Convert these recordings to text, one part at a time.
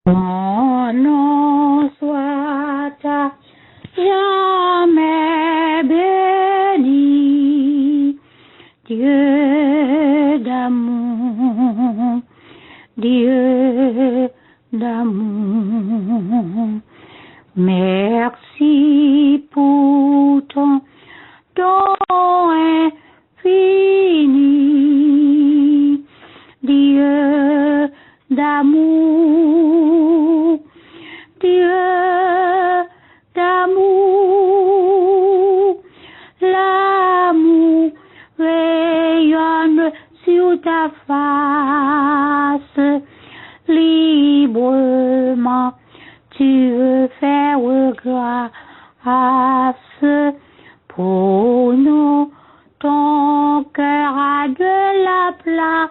Mon nom soit jamais béni, Dieu d'amour, Dieu d'amour. Merci pour ton don infini, Dieu d'amour, Dieu d'amour. L'amour rayonne sur ta face, librement tu veux faire grâce pour nous. Ton cœur a de la place,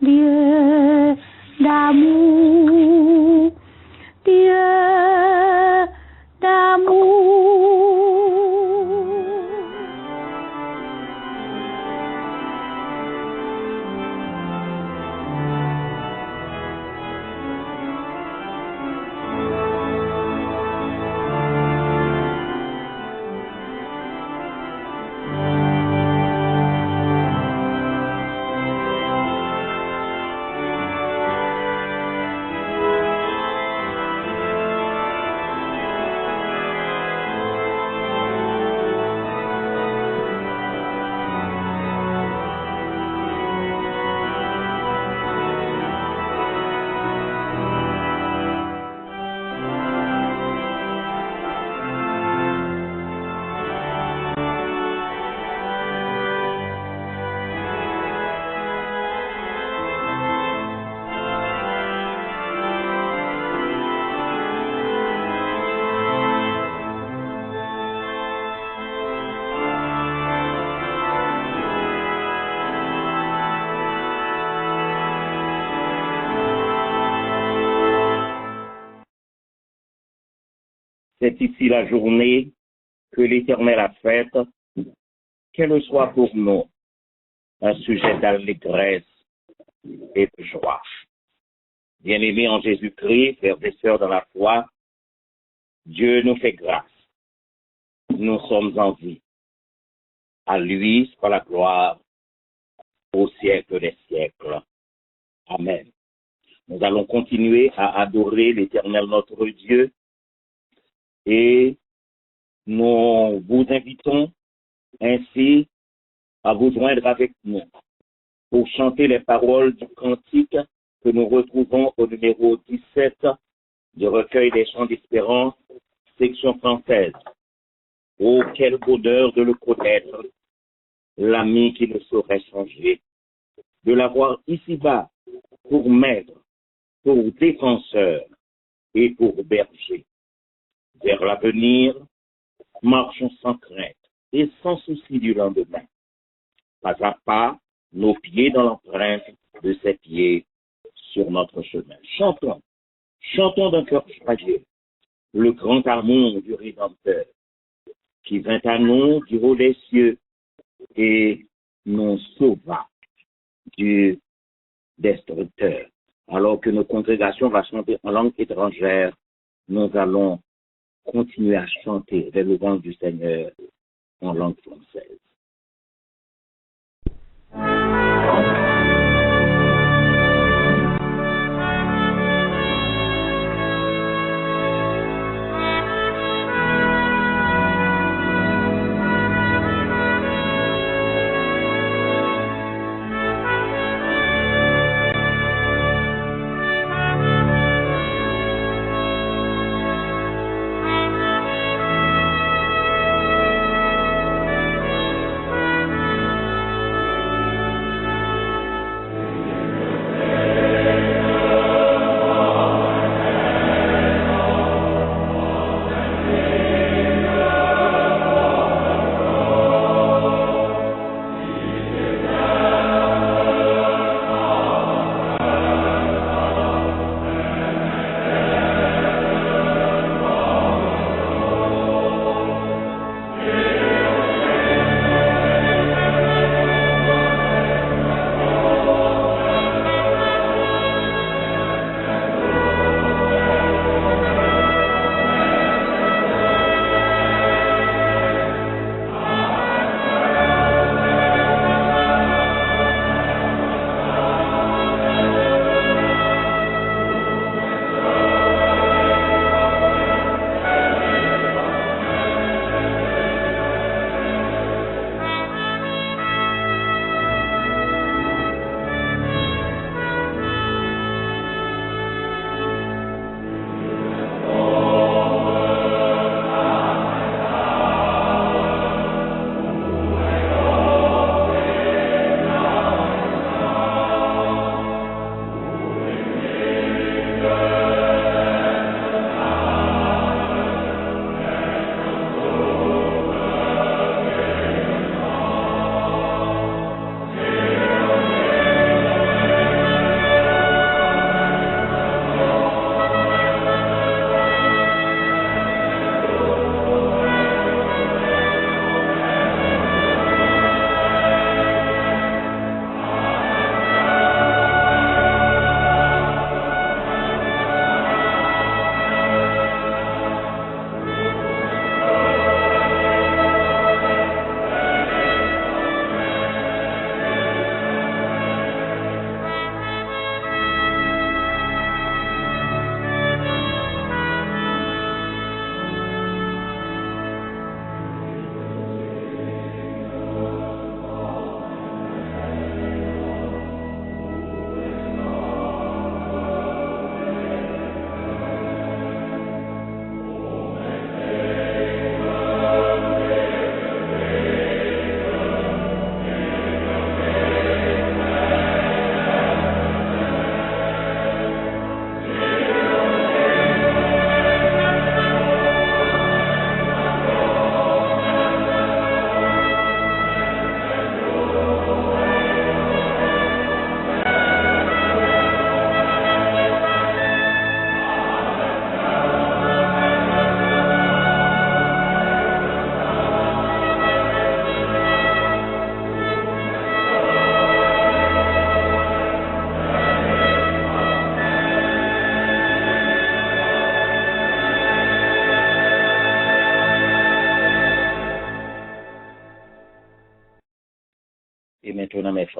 Dieu d'amour, Dieu d'amour. C'est ici la journée que l'Éternel a faite, qu'elle soit pour nous un sujet d'allégresse et de joie. Bien-aimés en Jésus-Christ, frères et sœurs dans la foi, Dieu nous fait grâce. Nous sommes en vie. À lui soit la gloire au siècle des siècles. Amen. Nous allons continuer à adorer l'Éternel notre Dieu et nous vous invitons ainsi à vous joindre avec nous pour chanter les paroles du cantique que nous retrouvons au numéro 17 du recueil des chants d'espérance, section française. Oh, quel bonheur de le connaître, l'ami qui ne saurait changer, de l'avoir ici-bas pour maître, pour défenseur et pour berger. Vers l'avenir, marchons sans crainte et sans souci du lendemain. Pas à pas, nos pieds dans l'empreinte de ses pieds sur notre chemin. Chantons, chantons d'un cœur fragile, le grand amour du Rédempteur, qui vint à nous du haut des cieux et nous sauva du destructeur. Alors que nos congrégations vont chanter en langue étrangère, nous allons continuer à chanter les louanges du Seigneur en langue française.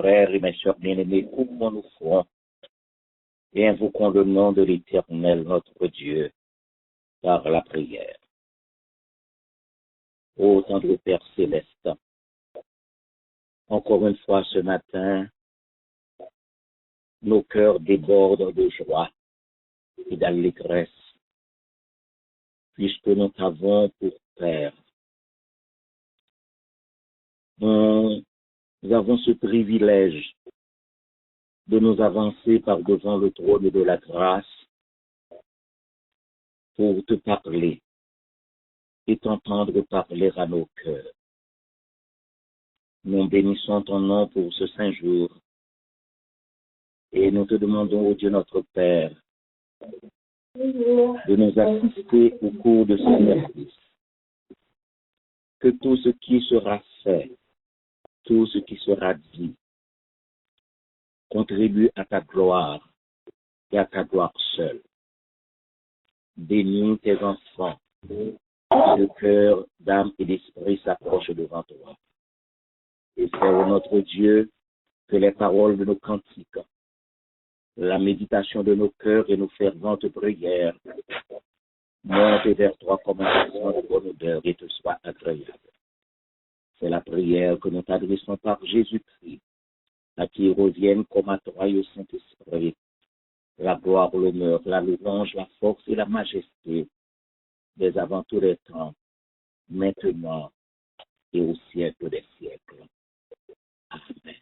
frères et mes sœurs bien-aimés, couvrons nos fronts et invoquons le nom de l'Éternel, notre Dieu, par la prière. Ô tendre Père céleste, encore une fois ce matin, nos cœurs débordent de joie et d'allégresse, puisque nous t'avons pour Père. Nous avons ce privilège de nous avancer par devant le trône de la grâce pour te parler et t'entendre parler à nos cœurs. Nous bénissons ton nom pour ce saint jour et nous te demandons, ô Dieu notre Père, de nous assister au cours de ce service. Que tout ce qui sera fait, tout ce qui sera dit, contribue à ta gloire et à ta gloire seule. Bénis tes enfants, de cœur, d'âme et d'esprit s'approchent devant toi. Et fais, ô notre Dieu, que les paroles de nos cantiques, la méditation de nos cœurs et nos ferventes prières montent vers toi comme un parfum de bonne odeur et te soient agréables. C'est la prière que nous t'adressons par Jésus-Christ, à qui reviennent comme à toi et au Saint-Esprit la gloire, l'honneur, la louange, la force et la majesté, dès avant tous les temps, maintenant et au siècle des siècles. Amen.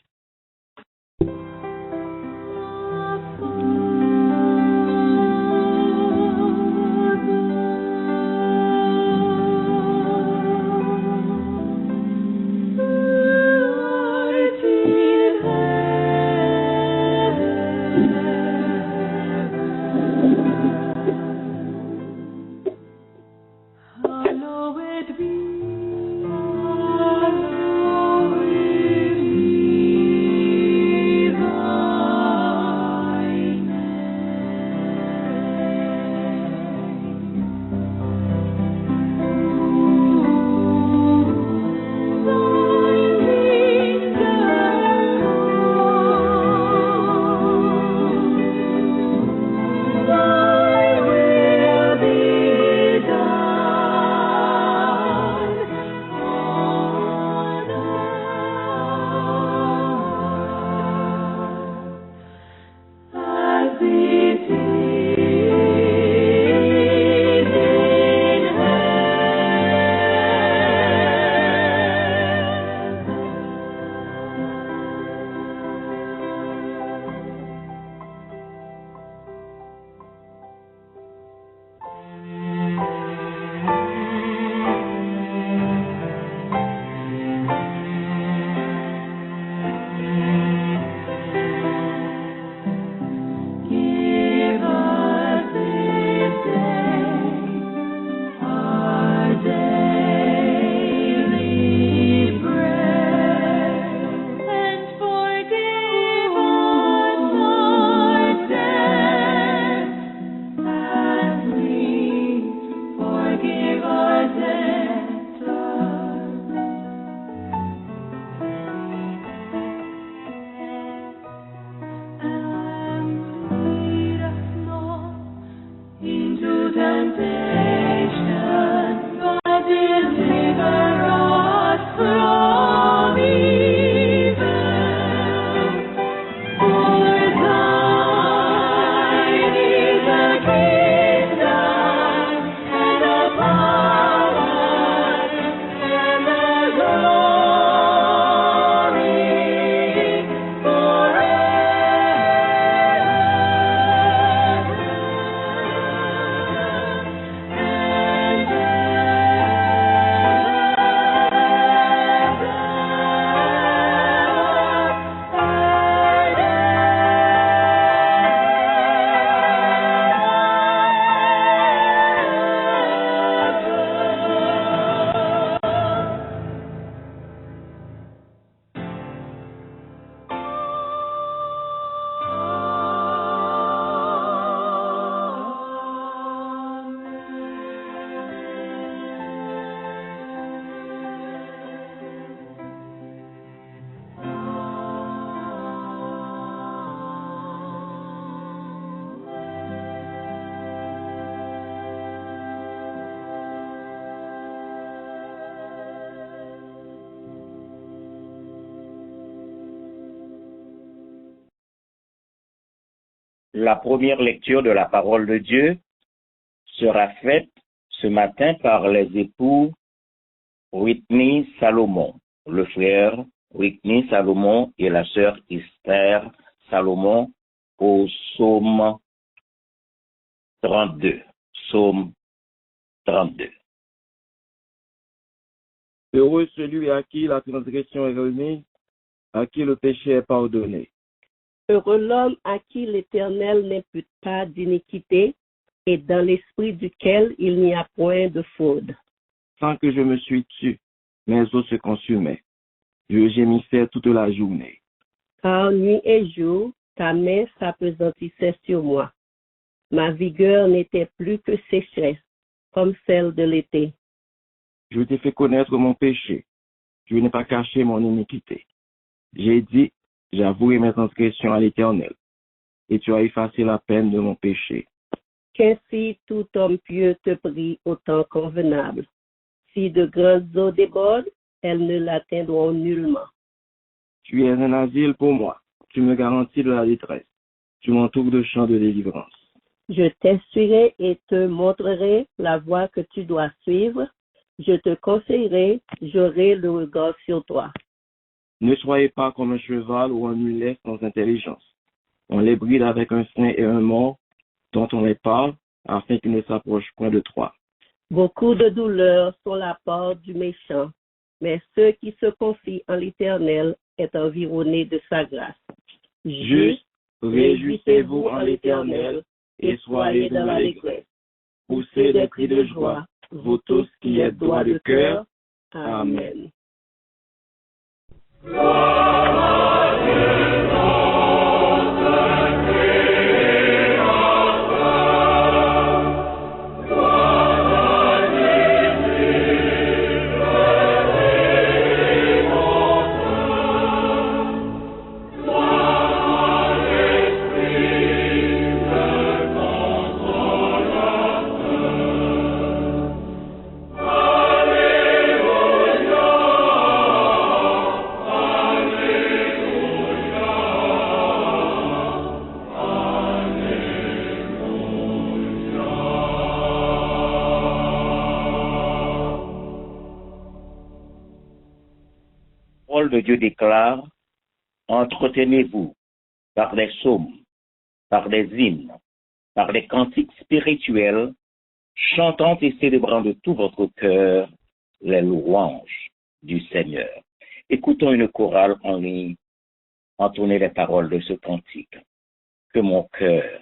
La première lecture de la parole de Dieu sera faite ce matin par les époux Whitney Salomon, le frère Whitney Salomon et la sœur Esther Salomon au psaume 32. Psaume 32. Heureux celui à qui la transgression est remise, à qui le péché est pardonné. Heureux l'homme à qui l'Éternel n'impute pas d'iniquité et dans l'esprit duquel il n'y a point de fraude. Sans que je me suis tué, mes os se consumaient. Je gémissais toute la journée. Car nuit et jour, ta main s'apesantissait sur moi. Ma vigueur n'était plus que sécheresse, comme celle de l'été. Je t'ai fait connaître mon péché. Je n'ai pas caché mon iniquité. J'ai dit, j'avouerai mes transgressions à l'Éternel, et tu as effacé la peine de mon péché. Qu'ainsi tout homme pieux te prie au temps convenable. Si de grandes eaux débordent, elles ne l'atteindront nullement. Tu es un asile pour moi. Tu me garantis de la détresse. Tu m'entoures de chants de délivrance. Je t'instruirai et te montrerai la voie que tu dois suivre. Je te conseillerai, j'aurai le regard sur toi. Ne soyez pas comme un cheval ou un mulet sans intelligence. On les bride avec un saint et un mort, dont on les parle, afin qu'ils ne s'approchent point de toi. Beaucoup de douleurs sont la part du méchant, mais ceux qui se confient en l'Éternel est environné de sa grâce. Juste, réjouissez-vous en l'Éternel et soyez dans l'allégresse. Poussez des cris de joie, vous tous qui êtes droits de cœur. Amen. La parole de Dieu déclare, entretenez-vous par des psaumes, par des hymnes, par des cantiques spirituels, chantant et célébrant de tout votre cœur les louanges du Seigneur. Écoutons une chorale en ligne, entonnez les paroles de ce cantique. Que mon cœur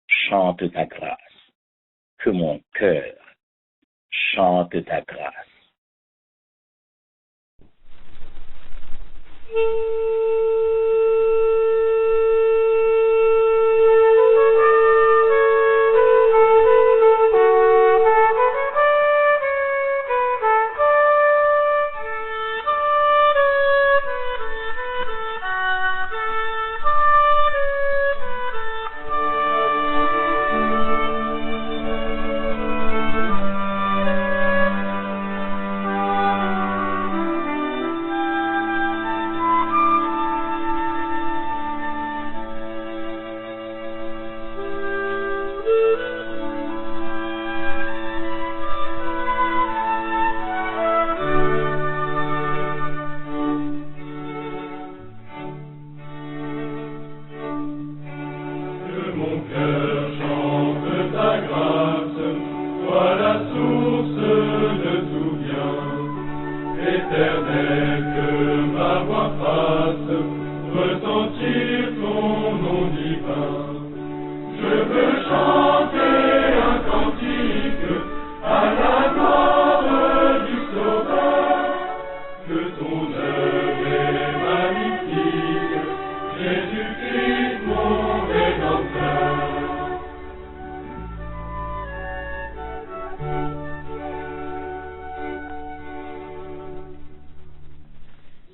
chante ta grâce, que mon cœur chante ta grâce.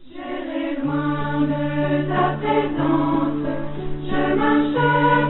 J'irai loin de ta présence, je marcherai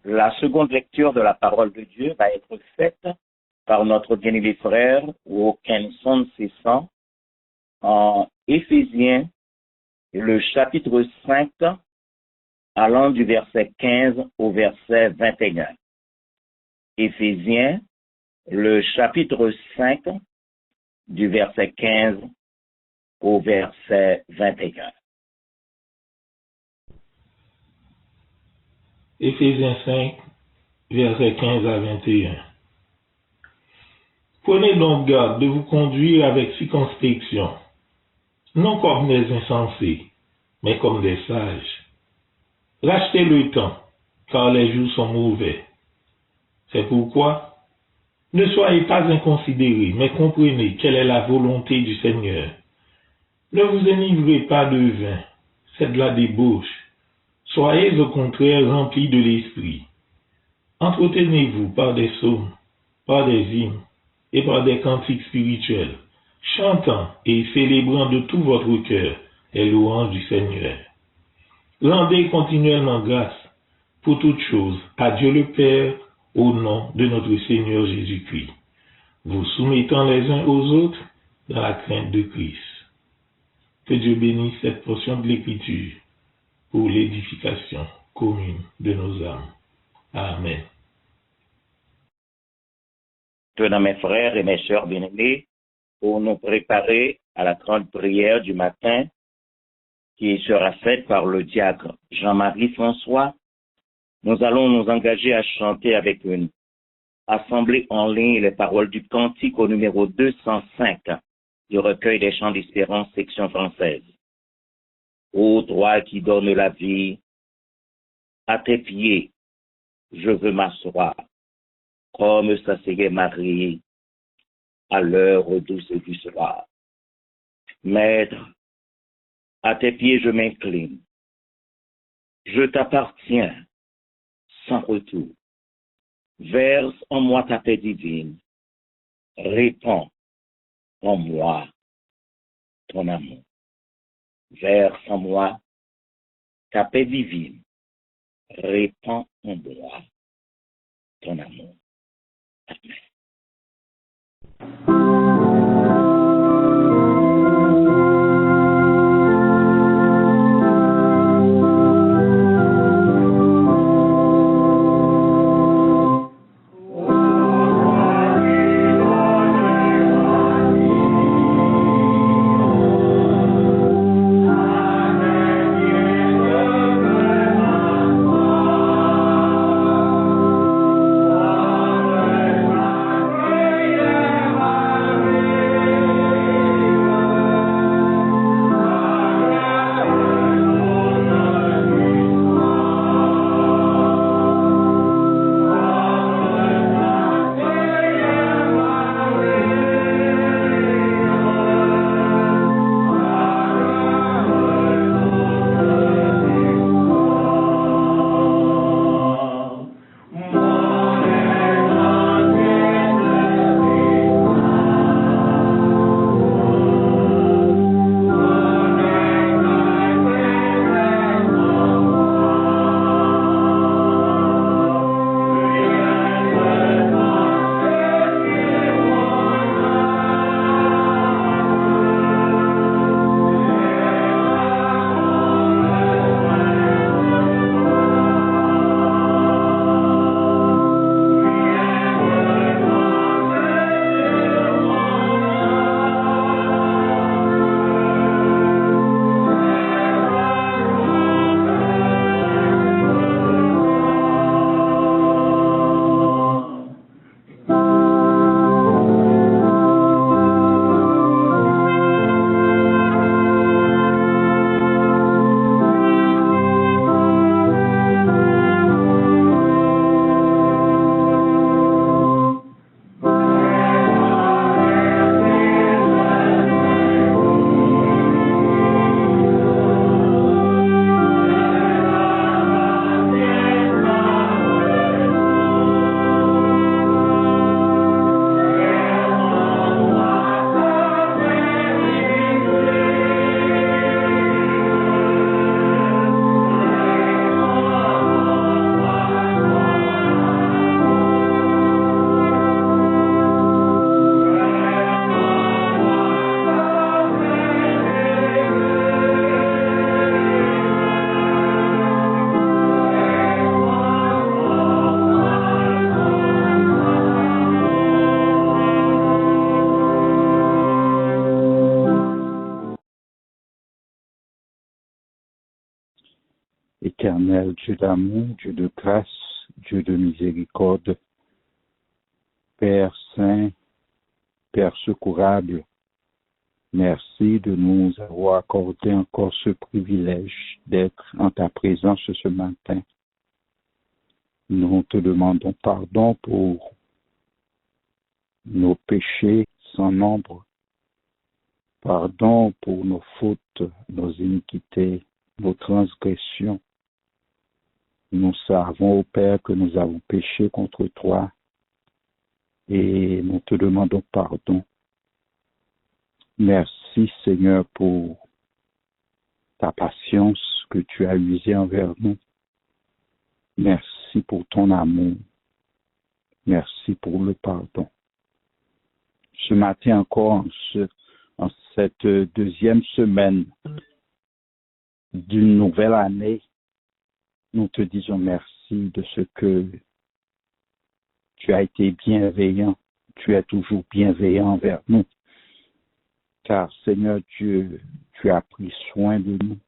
La seconde lecture de la parole de Dieu va être faite par notre bien-aimé frère Wilkinson Cessan en Éphésiens, le chapitre 5, allant du verset 15 au verset 21. Éphésiens, le chapitre 5, du verset 15 au verset 21. Éphésiens 5, versets 15 à 21. Prenez donc garde de vous conduire avec circonspection, non comme des insensés, mais comme des sages. Rachetez le temps, car les jours sont mauvais. C'est pourquoi, ne soyez pas inconsidérés, mais comprenez quelle est la volonté du Seigneur. Ne vous enivrez pas de vin, c'est de la débauche. Soyez au contraire remplis de l'esprit. Entretenez-vous par des psaumes, par des hymnes et par des cantiques spirituels, chantant et célébrant de tout votre cœur les louanges du Seigneur. Rendez continuellement grâce pour toutes choses à Dieu le Père au nom de notre Seigneur Jésus-Christ, vous soumettant les uns aux autres dans la crainte de Christ. Que Dieu bénisse cette portion de l'Écriture pour l'édification commune de nos âmes. Amen. Tenons mes frères et mes sœurs bien-aimés pour nous préparer à la grande prière du matin qui sera faite par le diacre Jean-Marie François. Nous allons nous engager à chanter avec une assemblée en ligne les paroles du cantique au numéro 205 du recueil des chants d'espérance section française. Ô toi qui donnes la vie, à tes pieds, je veux m'asseoir, comme s'asseyait Marie à l'heure douce du soir. Maître, à tes pieds je m'incline, je t'appartiens sans retour. Verse en moi ta paix divine, répands en moi ton amour. Verse en moi ta paix divine, répands en moi ton amour. Amen. Éternel Dieu d'amour, Dieu de grâce, Dieu de miséricorde, Père saint, Père secourable, merci de nous avoir accordé encore ce privilège d'être en ta présence ce matin. Nous te demandons pardon pour nos péchés sans nombre, pardon pour nos fautes, nos iniquités, nos transgressions. Nous savons, ô Père, que nous avons péché contre toi et nous te demandons pardon. Merci, Seigneur, pour ta patience que tu as usée envers nous. Merci pour ton amour. Merci pour le pardon. Ce matin encore, en cette deuxième semaine d'une nouvelle année, nous te disons merci de ce que tu as été bienveillant. Tu es toujours bienveillant envers nous. Car, Seigneur Dieu, tu as pris soin de nous.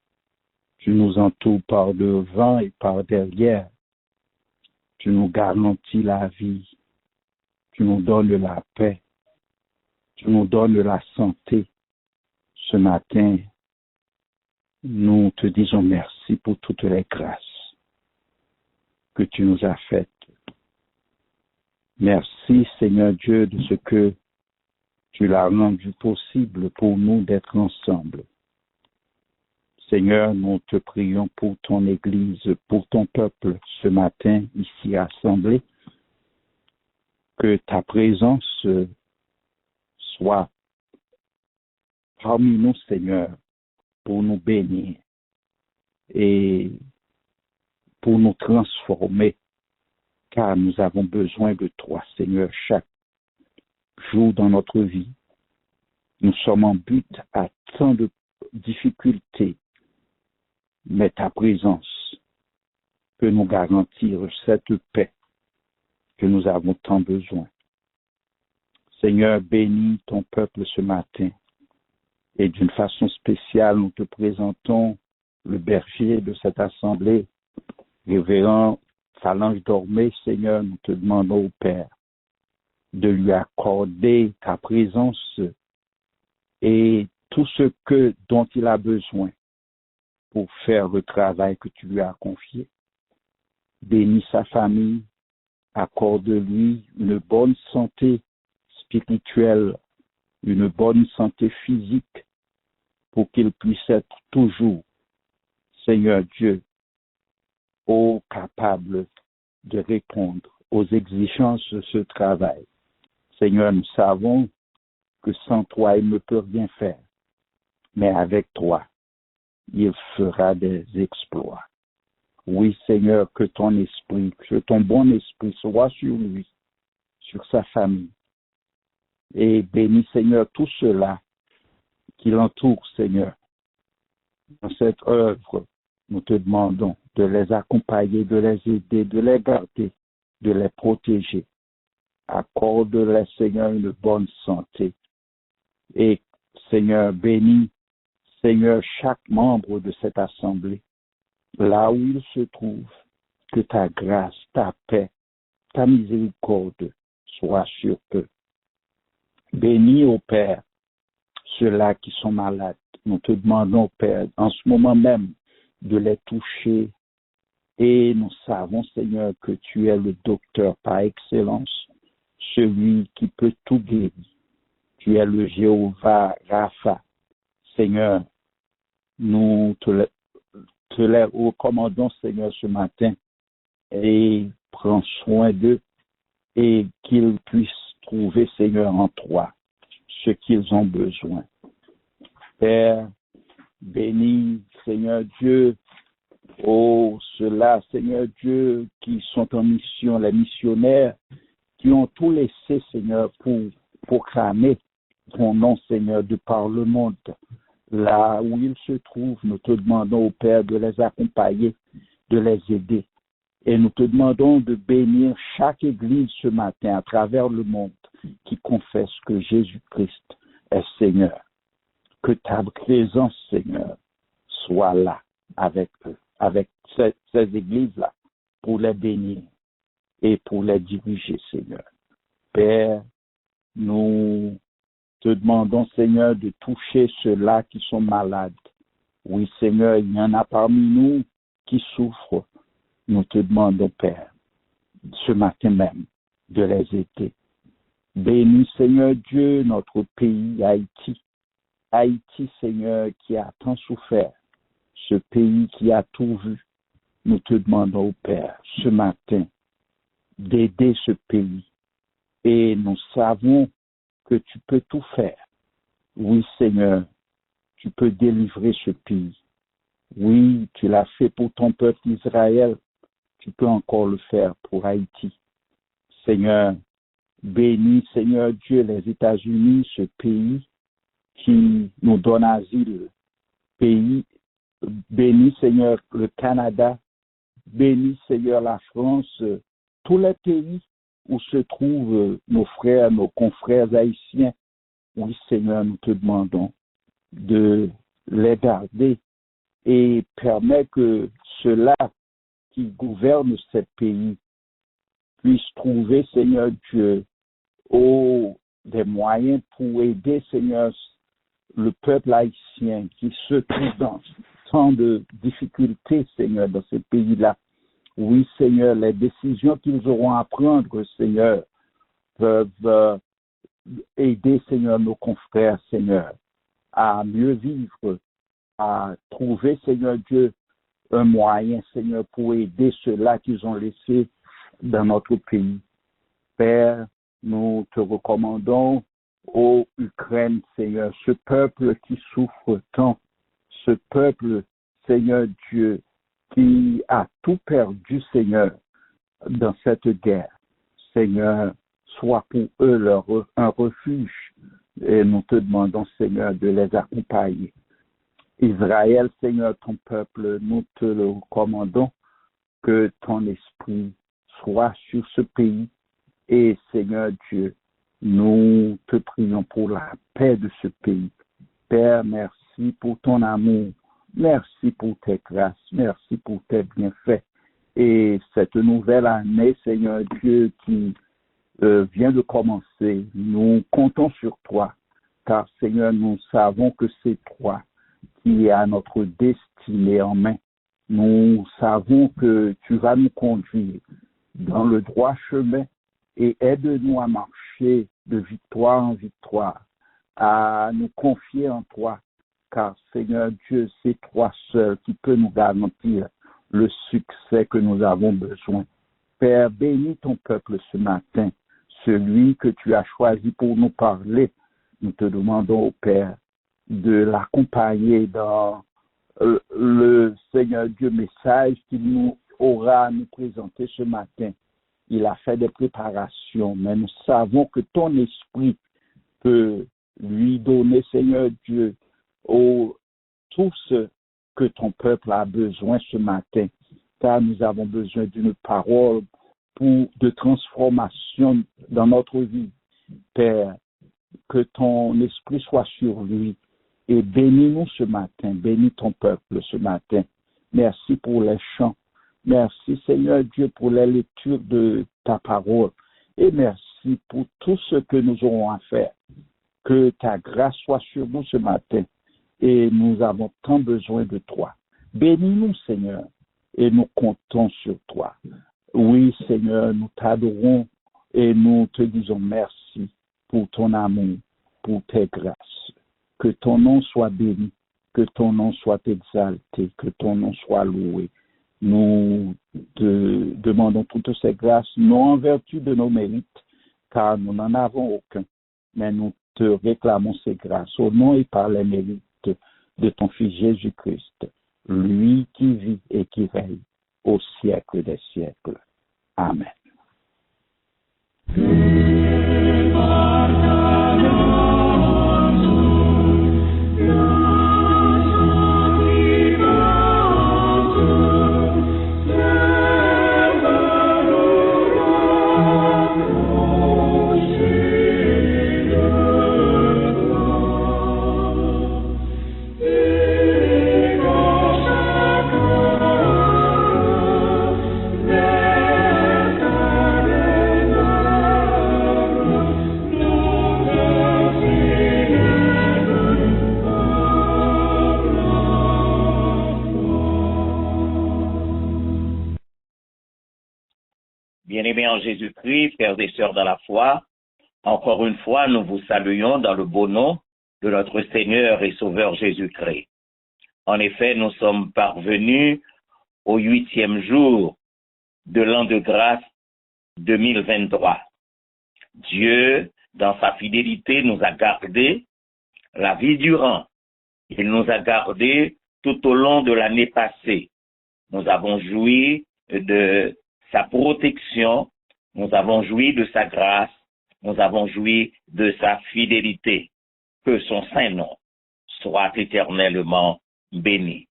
Tu nous entoures par devant et par derrière. Tu nous garantis la vie. Tu nous donnes la paix. Tu nous donnes la santé. Ce matin, nous te disons merci pour toutes les grâces que tu nous as faites. Merci, Seigneur Dieu, de ce que tu l'as rendu possible pour nous d'être ensemble. Seigneur, nous te prions pour ton Église, pour ton peuple ce matin ici assemblé, que ta présence soit parmi nous, Seigneur, pour nous bénir et pour nous transformer, car nous avons besoin de toi, Seigneur, chaque jour dans notre vie. Nous sommes en but à tant de difficultés, mais ta présence peut nous garantir cette paix que nous avons tant besoin. Seigneur, bénis ton peuple ce matin et d'une façon spéciale, nous te présentons le berger de cette assemblée, révérend Phalange Dormé. Seigneur, nous te demandons au Père de lui accorder ta présence et tout ce dont il a besoin pour faire le travail que tu lui as confié. Bénis sa famille, accorde-lui une bonne santé spirituelle, une bonne santé physique, pour qu'il puisse être toujours, Seigneur Dieu, capable de répondre aux exigences de ce travail. Seigneur, nous savons que sans toi, il ne peut rien faire, mais avec toi, il fera des exploits. Oui, Seigneur, que ton esprit, que ton bon esprit soit sur lui, sur sa famille. Et bénis, Seigneur, tout cela qui l'entoure, Seigneur. Dans cette œuvre, nous te demandons de les accompagner, de les aider, de les garder, de les protéger. Accorde-les, Seigneur, une bonne santé. Et, Seigneur, bénis, Seigneur, chaque membre de cette assemblée, là où il se trouve, que ta grâce, ta paix, ta miséricorde soient sur eux. Bénis, ô Père, ceux-là qui sont malades. Nous te demandons, Père, en ce moment même, de les toucher. Et nous savons, Seigneur, que tu es le docteur par excellence, celui qui peut tout guérir. Tu es le Jéhovah Rapha. Seigneur, nous te les recommandons, Seigneur, ce matin, et prends soin d'eux et qu'ils puissent trouver, Seigneur, en toi ce qu'ils ont besoin. Père, bénis, Seigneur Dieu, ceux-là, Seigneur Dieu, qui sont en mission, les missionnaires, qui ont tout laissé, Seigneur, pour proclamer ton nom, Seigneur, de par le monde. Là où ils se trouvent, nous te demandons au Père de les accompagner, de les aider. Et nous te demandons de bénir chaque église ce matin à travers le monde qui confesse que Jésus-Christ est Seigneur. Que ta présence, Seigneur, soit là avec eux. avec ces églises-là pour les bénir et pour les diriger, Seigneur. Père, nous te demandons, Seigneur, de toucher ceux-là qui sont malades. Oui, Seigneur, il y en a parmi nous qui souffrent. Nous te demandons, Père, ce matin même, de les aider. Bénis, Seigneur Dieu, notre pays, Haïti. Haïti, Seigneur, qui a tant souffert. Ce pays qui a tout vu. Nous te demandons, Père, ce matin, d'aider ce pays. Et nous savons que tu peux tout faire. Oui, Seigneur, tu peux délivrer ce pays. Oui, tu l'as fait pour ton peuple Israël. Tu peux encore le faire pour Haïti. Seigneur, bénis, Seigneur Dieu, les États-Unis, ce pays qui nous donne asile. Bénis, Seigneur, le Canada. Bénis, Seigneur, la France. Tous les pays où se trouvent nos frères, nos confrères haïtiens. Oui, Seigneur, nous te demandons de les garder et permettre que ceux-là qui gouvernent ces pays puissent trouver, Seigneur Dieu, des moyens pour aider, Seigneur, le peuple haïtien qui se trouve dans tant de difficultés, Seigneur, dans ces pays-là. Oui, Seigneur, les décisions qu'ils auront à prendre, Seigneur, peuvent aider, Seigneur, nos confrères, Seigneur, à mieux vivre, à trouver, Seigneur Dieu, un moyen, Seigneur, pour aider ceux-là qu'ils ont laissés dans notre pays. Père, nous te recommandons aux Ukraine, Seigneur, ce peuple qui souffre tant, ce peuple, Seigneur Dieu, qui a tout perdu, Seigneur, dans cette guerre. Seigneur, sois pour eux un refuge. Et nous te demandons, Seigneur, de les accompagner. Israël, Seigneur, ton peuple, nous te le recommandons, que ton esprit soit sur ce pays. Et Seigneur Dieu, nous te prions pour la paix de ce pays. Père, merci pour ton amour. Merci pour tes grâces. Merci pour tes bienfaits. Et cette nouvelle année, Seigneur Dieu, qui vient de commencer, nous comptons sur toi. Car, Seigneur, nous savons que c'est toi qui as notre destinée en main. Nous savons que tu vas nous conduire dans le droit chemin et aide-nous à marcher de victoire en victoire, à nous confier en toi, car Seigneur Dieu, c'est toi seul qui peut nous garantir le succès que nous avons besoin. Père, bénis ton peuple ce matin, celui que tu as choisi pour nous parler. Nous te demandons, Père, de l'accompagner dans le Seigneur Dieu message qu'il nous aura à nous présenter ce matin. Il a fait des préparations, mais nous savons que ton esprit peut lui donner, Seigneur Dieu, tout ce que ton peuple a besoin ce matin, car nous avons besoin d'une parole de transformation dans notre vie. Père, que ton esprit soit sur lui et bénis-nous ce matin, bénis ton peuple ce matin. Merci pour les chants. Merci, Seigneur Dieu, pour la lecture de ta parole. Et merci pour tout ce que nous aurons à faire. Que ta grâce soit sur nous ce matin. Et nous avons tant besoin de toi. Bénis-nous, Seigneur, et nous comptons sur toi. Oui, Seigneur, nous t'adorons et nous te disons merci pour ton amour, pour tes grâces. Que ton nom soit béni, que ton nom soit exalté, que ton nom soit loué. Nous te demandons toutes ces grâces, non en vertu de nos mérites, car nous n'en avons aucun, mais nous te réclamons ces grâces au nom et par les mérites de ton Fils Jésus-Christ, lui qui vit et qui règne au siècle des siècles. Amen. Bien-aimés en Jésus-Christ, frères et sœurs dans la foi, encore une fois, nous vous saluons dans le beau nom de notre Seigneur et Sauveur Jésus-Christ. En effet, nous sommes parvenus au 8e jour de l'an de grâce 2023. Dieu, dans sa fidélité, nous a gardés la vie durant. Il nous a gardés tout au long de l'année passée. Nous avons joui de sa protection, nous avons joui de sa grâce, nous avons joui de sa fidélité. Que son saint nom soit éternellement béni.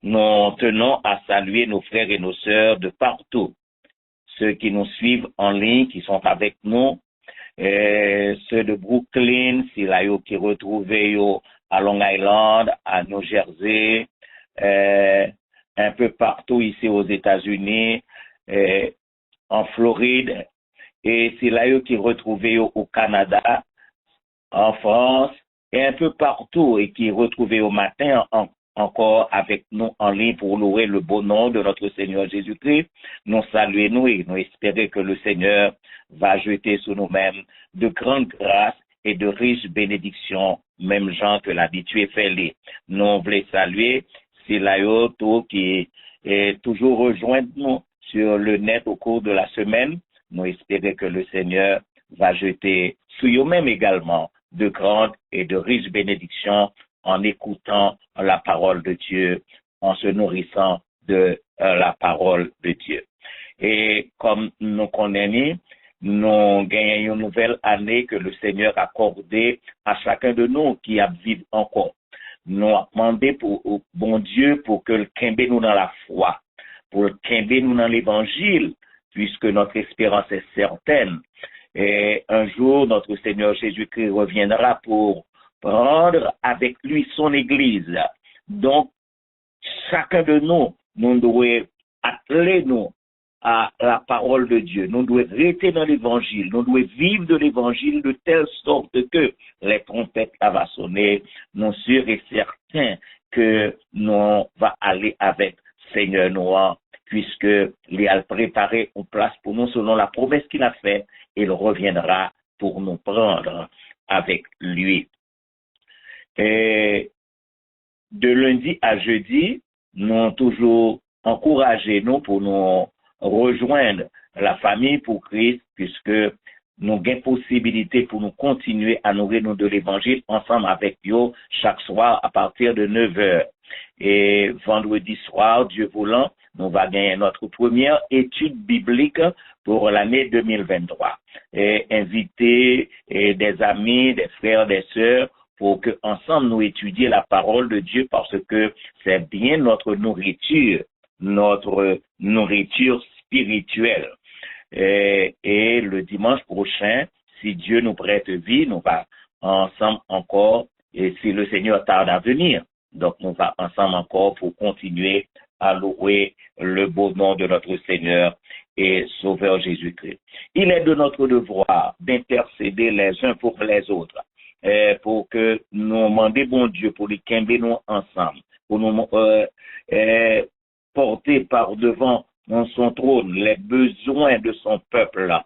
Nous tenons à saluer nos frères et nos sœurs de partout, ceux qui nous suivent en ligne, qui sont avec nous, ceux de Brooklyn, c'est là qui retrouvés à Long Island, à New Jersey, un peu partout ici aux États-Unis, en Floride, et c'est là qui retrouvés au Canada, en France, et un peu partout, et qui retrouvés au matin encore avec nous en ligne pour louer le beau nom de notre Seigneur Jésus-Christ. Nous saluons et nous espérons que le Seigneur va jeter sur nous-mêmes de grandes grâces et de riches bénédictions, même gens que l'habitué fait les. Nous voulons saluer Silayoto qui est toujours rejoint nous sur le net au cours de la semaine. Nous espérons que le Seigneur va jeter sur eux-mêmes également de grandes et de riches bénédictions en écoutant la parole de Dieu, en se nourrissant de la parole de Dieu. Et comme nous connaissons, nous gagnons une nouvelle année que le Seigneur a accordée à chacun de nous qui a vécu encore. Nous avons demandé au bon Dieu pour que le Kembe nous dans la foi, pour le Kembe nous dans l'évangile, puisque notre espérance est certaine. Et un jour, notre Seigneur Jésus-Christ reviendra pour prendre avec lui son Église. Donc, chacun de nous, nous devons atteler nous à la parole de Dieu. Nous devons rester dans l'Évangile. Nous devons vivre de l'Évangile de telle sorte que les trompettes vont sonner. Nous sommes sûrs et certains que nous va aller avec Seigneur Noir, puisque il a préparé une place pour nous selon la promesse qu'il a faite. Il reviendra pour nous prendre avec lui. Et de lundi à jeudi, nous avons toujours encouragé nous pour nous rejoindre la famille pour Christ, puisque nous avons possibilité pour nous continuer à nourrir nous de l'évangile ensemble avec eux chaque soir à partir de 9h. Et vendredi soir, Dieu voulant, nous allons gagner notre première étude biblique pour l'année 2023. Et inviter des amis, des frères, des sœurs, pour que ensemble nous étudions la parole de Dieu, parce que c'est bien notre nourriture spirituelle. Et le dimanche prochain, si Dieu nous prête vie, nous allons ensemble encore, et si le Seigneur tarde à venir, donc nous allons ensemble encore pour continuer à louer le beau nom de notre Seigneur et Sauveur Jésus-Christ. Il est de notre devoir d'intercéder les uns pour les autres, pour que nous demandions bon Dieu pour les quimber nous ensemble, pour nous porter par devant son trône les besoins de son peuple là,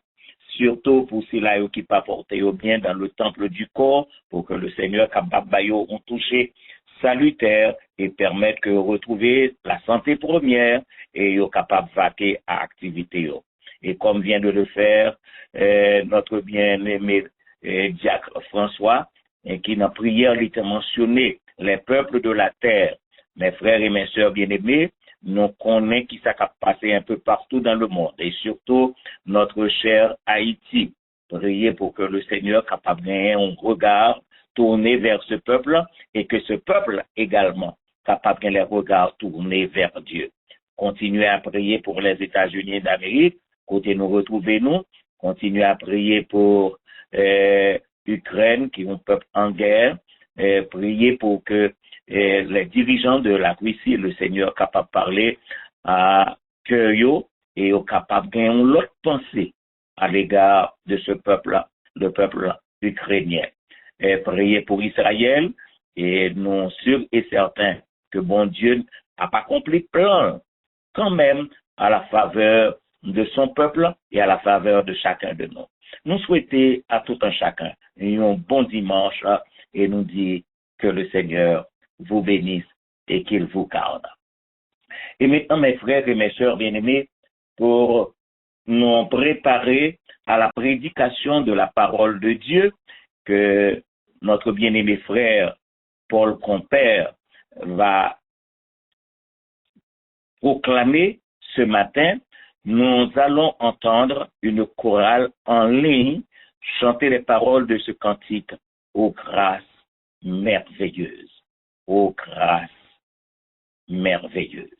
surtout pour ceux-là qui pas porté au bien dans le temple du corps, pour que le Seigneur capable bayo ont touché salutaire et permettre que retrouver la santé première et yo capable vaquer à activité. Et comme vient de le faire notre bien-aimé diacre François, qui dans prière il a mentionné les peuples de la terre. Mes frères et mes sœurs bien-aimés, nous connaissons qui ça passé un peu partout dans le monde, et surtout notre cher Haïti. Priez pour que le Seigneur capable de gagner un regard tourné vers ce peuple, et que ce peuple également capable de les regards tournés vers Dieu. Continuez à prier pour les États-Unis d'Amérique, côté nous retrouver nous. Continuez à prier pour Ukraine, qui est un peuple en guerre. Priez pour que les dirigeants de la Russie, le Seigneur capable de parler à cœur et capable de gagner l'autre pensée à l'égard de ce peuple-là, le peuple ukrainien. Priez pour Israël, et nous sûrs et certains que bon Dieu n'a pas accompli plein quand même à la faveur de son peuple et à la faveur de chacun de nous. Nous souhaitons à tout un chacun un bon dimanche et nous dit que le Seigneur vous bénisse et qu'il vous garde. Et maintenant, mes frères et mes sœurs bien-aimés, pour nous préparer à la prédication de la parole de Dieu que notre bien-aimé frère Paul Compère va proclamer ce matin, nous allons entendre une chorale en ligne chanter les paroles de ce cantique « Ô grâce merveilleuse, ô grâce merveilleuse ».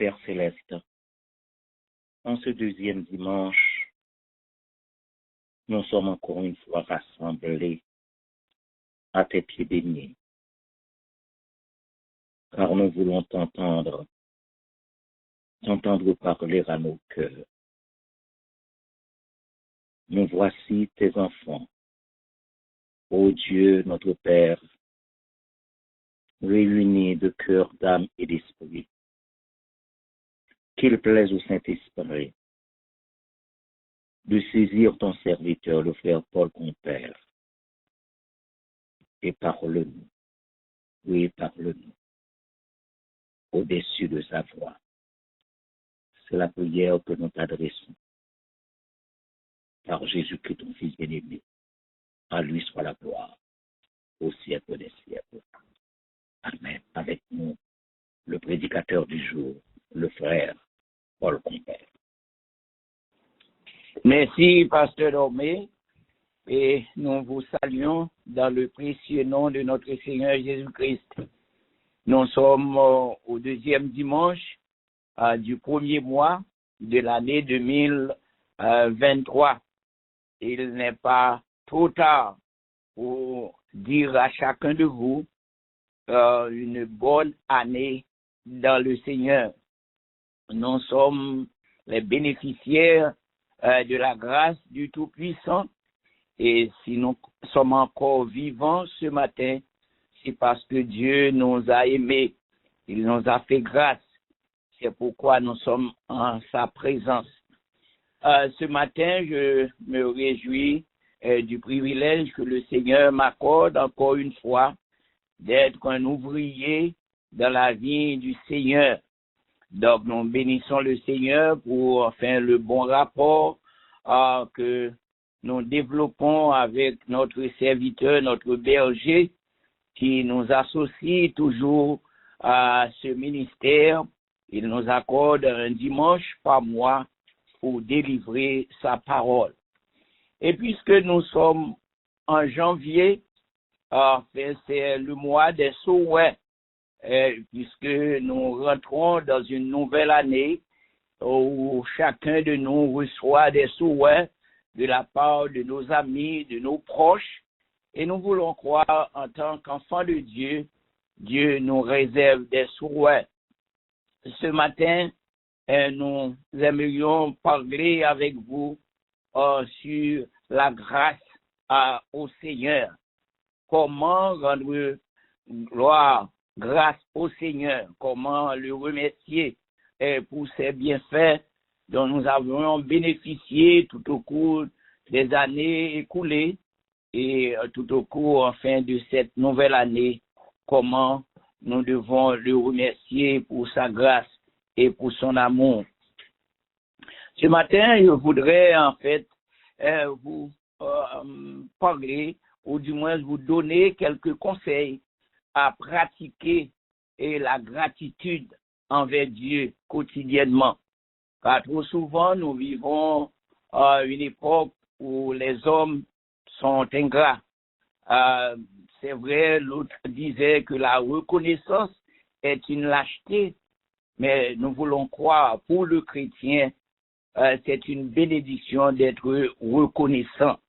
Père céleste, en ce deuxième dimanche, nous sommes encore une fois rassemblés à tes pieds bénis, car nous voulons t'entendre parler à nos cœurs. Nous voici tes enfants, ô Dieu notre Père, réunis de cœur, d'âme et d'esprit. Qu'il plaise au Saint-Esprit de saisir ton serviteur, le frère Paul Compère, et parle-nous, oui, parle-nous, au-dessus de sa voix. C'est la prière que nous t'adressons. Par Jésus-Christ, ton Fils bien-aimé, à lui soit la gloire, au siècle des siècles. Amen. Avec nous, le prédicateur du jour, le frère Paul Compère. Merci, Pasteur Dormé, et nous vous saluons dans le précieux nom de notre Seigneur Jésus-Christ. Nous sommes au deuxième dimanche du premier mois de l'année 2023. Il n'est pas trop tard pour dire à chacun de vous une bonne année dans le Seigneur. Nous sommes les bénéficiaires de la grâce du Tout-Puissant, et si nous sommes encore vivants ce matin, c'est parce que Dieu nous a aimés, il nous a fait grâce, c'est pourquoi nous sommes en sa présence. Ce matin, je me réjouis du privilège que le Seigneur m'accorde encore une fois d'être un ouvrier dans la vie du Seigneur. Donc, nous bénissons le Seigneur pour le bon rapport que nous développons avec notre serviteur, notre berger, qui nous associe toujours à ce ministère. Il nous accorde un dimanche par mois pour délivrer sa parole. Et puisque nous sommes en janvier, c'est le mois des souhaits, puisque nous rentrons dans une nouvelle année où chacun de nous reçoit des souhaits de la part de nos amis, de nos proches, et nous voulons croire en tant qu'enfants de Dieu, Dieu nous réserve des souhaits. Ce matin, nous aimerions parler avec vous sur la grâce au Seigneur. Comment rendre grâce au Seigneur, comment le remercier pour ses bienfaits dont nous avons bénéficié tout au cours des années écoulées et tout au cours de cette nouvelle année, comment nous devons le remercier pour sa grâce et pour son amour. Ce matin, je voudrais vous parler, ou du moins vous donner quelques conseils à pratiquer et la gratitude envers Dieu quotidiennement. Car trop souvent, nous vivons une époque où les hommes sont ingrats. C'est vrai, l'autre disait que la reconnaissance est une lâcheté, mais nous voulons croire, pour le chrétien, c'est une bénédiction d'être reconnaissant.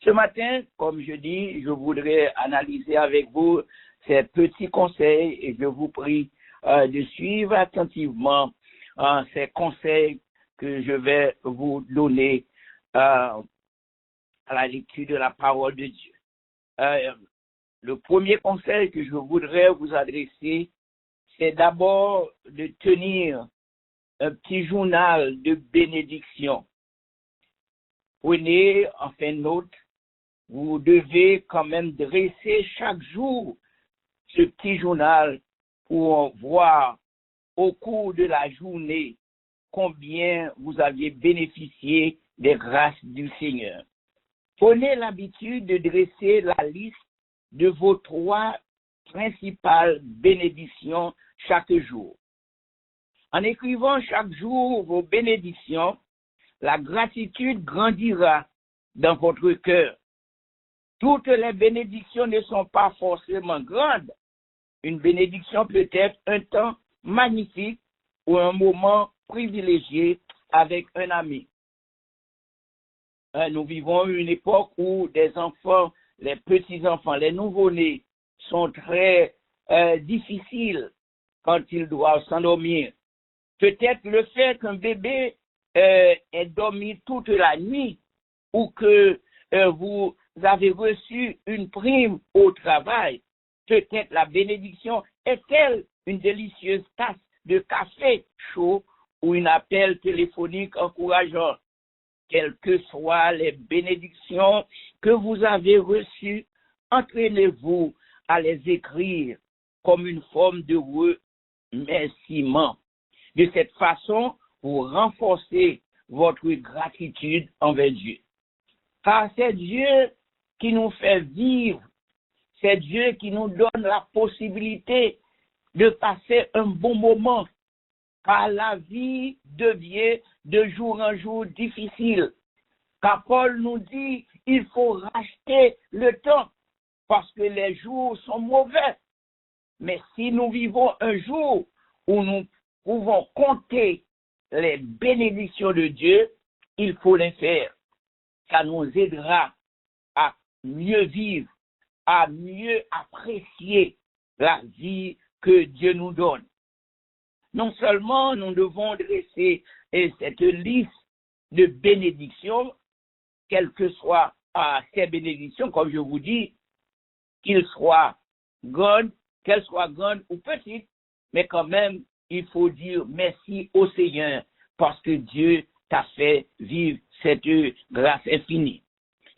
Ce matin, comme je dis, je voudrais analyser avec vous ces petits conseils et je vous prie de suivre attentivement ces conseils que je vais vous donner à la lecture de la parole de Dieu. Le premier conseil que je voudrais vous adresser, c'est d'abord de tenir un petit journal de bénédiction. Prenez note, vous devez quand même dresser chaque jour ce petit journal pour voir au cours de la journée combien vous aviez bénéficié des grâces du Seigneur. Prenez l'habitude de dresser la liste de vos 3 principales bénédictions chaque jour. En écrivant chaque jour vos bénédictions, la gratitude grandira dans votre cœur. Toutes les bénédictions ne sont pas forcément grandes. Une bénédiction peut être un temps magnifique ou un moment privilégié avec un ami. Nous vivons une époque où des enfants, les petits-enfants, les nouveau-nés sont très difficiles quand ils doivent s'endormir. Peut-être le fait qu'un bébé ait dormi toute la nuit ou que vous avez reçu une prime au travail, peut-être la bénédiction est-elle une délicieuse tasse de café chaud ou un appel téléphonique encourageant. Quelles que soient les bénédictions que vous avez reçues, entraînez-vous à les écrire comme une forme de remerciement. De cette façon, vous renforcez votre gratitude envers Dieu. Car c'est Dieu qui nous fait vivre, c'est Dieu qui nous donne la possibilité de passer un bon moment, car la vie devient de jour en jour difficile. Car Paul nous dit, il faut racheter le temps, parce que les jours sont mauvais. Mais si nous vivons un jour où nous pouvons compter les bénédictions de Dieu, il faut les faire. Ça nous aidera à mieux vivre, à mieux apprécier la vie que Dieu nous donne. Non seulement nous devons dresser cette liste de bénédictions, quelles que soient ces bénédictions, comme je vous dis, qu'elles soient grandes ou petites, mais quand même, il faut dire merci au Seigneur parce que Dieu t'a fait vivre cette grâce infinie.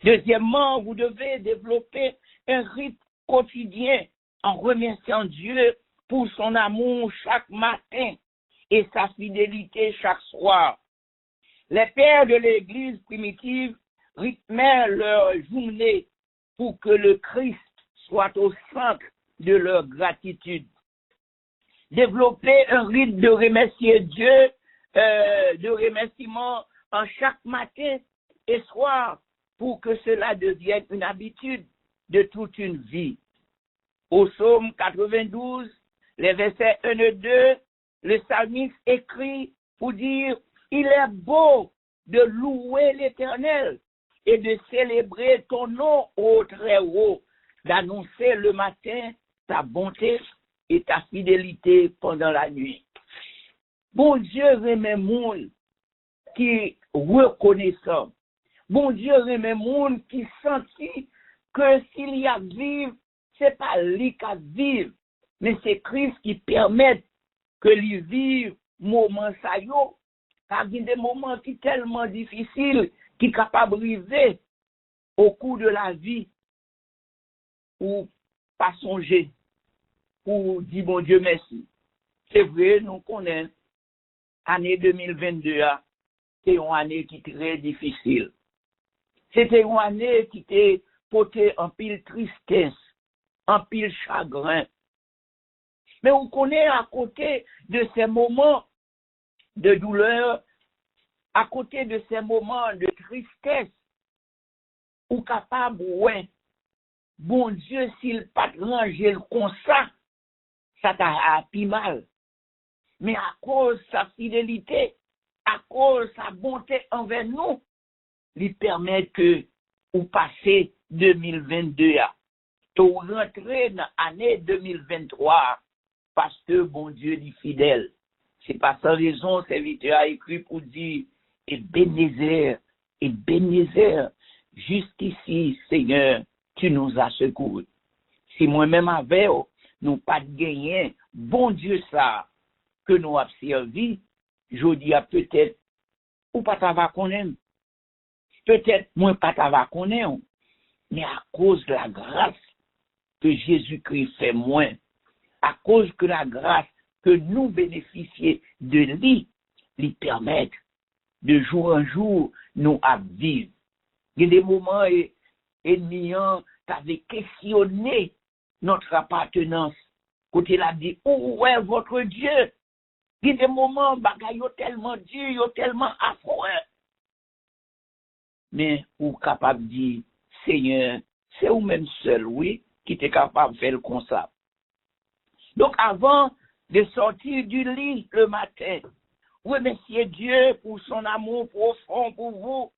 Deuxièmement, vous devez développer un rythme quotidien en remerciant Dieu pour son amour chaque matin et sa fidélité chaque soir. Les pères de l'Église primitive rythmaient leur journée pour que le Christ soit au centre de leur gratitude. Développer un rythme de remercier Dieu, de remerciement en chaque matin et soir pour que cela devienne une habitude de toute une vie. Au psaume 92, les versets 1 et 2, le psalmiste écrit pour dire « Il est beau de louer l'Éternel et de célébrer ton nom au Très-Haut, d'annoncer le matin ta bonté et ta fidélité pendant la nuit. » Bon Dieu remet monde qui reconnaissant. Bon Dieu remet monde qui sentit que s'il y a vivre, c'est pas lui qui vivre, mais c'est Christ qui permet que lui vive moment ça yo, car il y a des moments qui sont tellement difficiles, qui sont capables de arriver au cours de la vie, ou pas songer, pour dire bon Dieu merci. C'est vrai, nous connaissons, année 2022, c'est une année qui est très difficile. C'était une année qui était portée en pile tristesse, en pile chagrin. Mais on connaît à côté de ces moments de douleur, à côté de ces moments de tristesse, ou capable, ouais, bon Dieu, s'il pas rangé le constat, ça t'a pris mal. Mais à cause de sa fidélité, à cause de sa bonté envers nous, lui permet que ou passer 2022 ou rentrer dans l'année 2023 parce que bon Dieu est fidèle. C'est pas sans raison serviteur a écrit pour dire Ebenezer, jusqu'ici Seigneur, tu nous as secouru. Si moi-même avec nous pas gagné, bon Dieu ça que nous avons servi, je dis peut-être ou pas t'avoir connaître. Peut-être moins pas t'avoir connaître, mais à cause de la grâce que Jésus-Christ fait moins, à cause de la grâce que nous bénéficions de lui permettre de jour en jour nous à vivre. Il y a des moments ennemis t'avaient questionné notre appartenance. Quand il a dit, où est votre Dieu? Il y a des moments, bagaille tellement dur, tellement affreux. Mais ou capable de dire, Seigneur, c'est vous même seul, oui, qui était capable de faire comme ça. Donc avant de sortir du lit le matin. Remerciez Dieu pour son amour profond pour vous.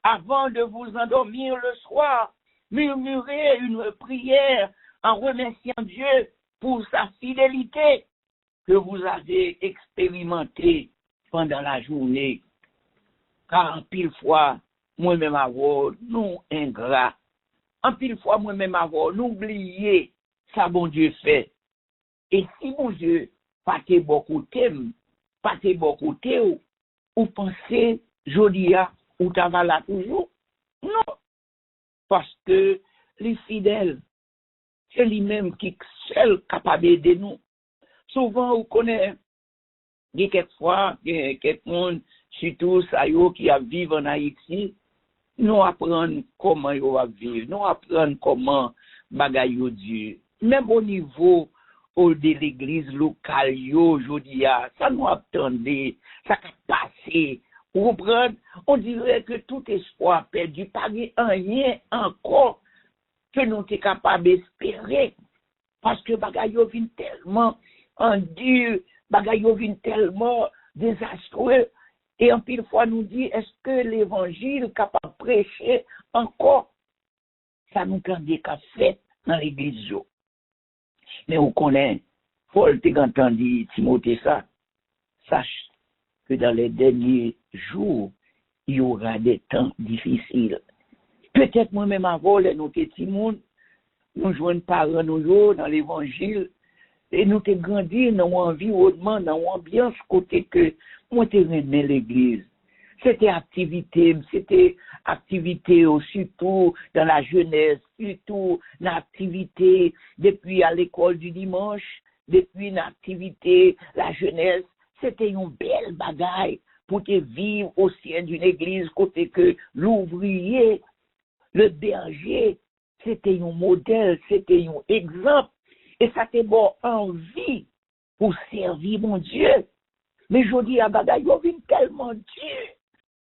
Avant de vous endormir le soir, murmurez une prière en remerciant Dieu pour sa fidélité que vous avez expérimentée pendant la journée. Car en pile fois, moi-même avant, nous ingrats. En pile fois, moi-même avant, nous oublions ça bon Dieu fait. Et si mon Dieu pas te beaucoup t'aime, pas te beaucoup t'aime, ou pensez, jodia, ou t'as là toujours? Non. Parce que les fidèles, c'est lui-même qui est seul capable d'aider nous. Souvent, on connaît, quelquefois, quelqu'un, surtout ça qui a vivre en Haïti, nous apprenons comment ils vont vivre, nous apprenons comment bagaille yo Dieu. Même au niveau de l'église locale, aujourd'hui, ça nous attendait, ça a passé. Vous comprenez? On dirait que tout espoir perdu, pas rien encore que nous sommes capables d'espérer. Parce que bagaille yo vient tellement dur, bagaille yo vient tellement désastreux. Et en pile fois nous dit, est-ce que l'évangile est capable de prêcher encore? Ça nous prend des cafés dans l'église. Mais on connaît, Paul t'a entendu Timothée ça. Sache que dans les derniers jours, il y aura des temps difficiles. Peut-être moi-même avant, nous petits monde, nous jouons parents nous dans l'évangile, et nous te grandi dans l'environnement, dans l'ambiance côté que moi te remis l'église. C'était activité surtout dans la jeunesse, surtout l'activité depuis à l'école du dimanche, depuis l'activité, la jeunesse. C'était une belle bagaille pour te vivre au sein d'une église côté que l'ouvrier, le berger, c'était un modèle, c'était un exemple. Et ça te bon envie pour servir mon Dieu. Mais je dis à bagaille, yo vient tellement dur.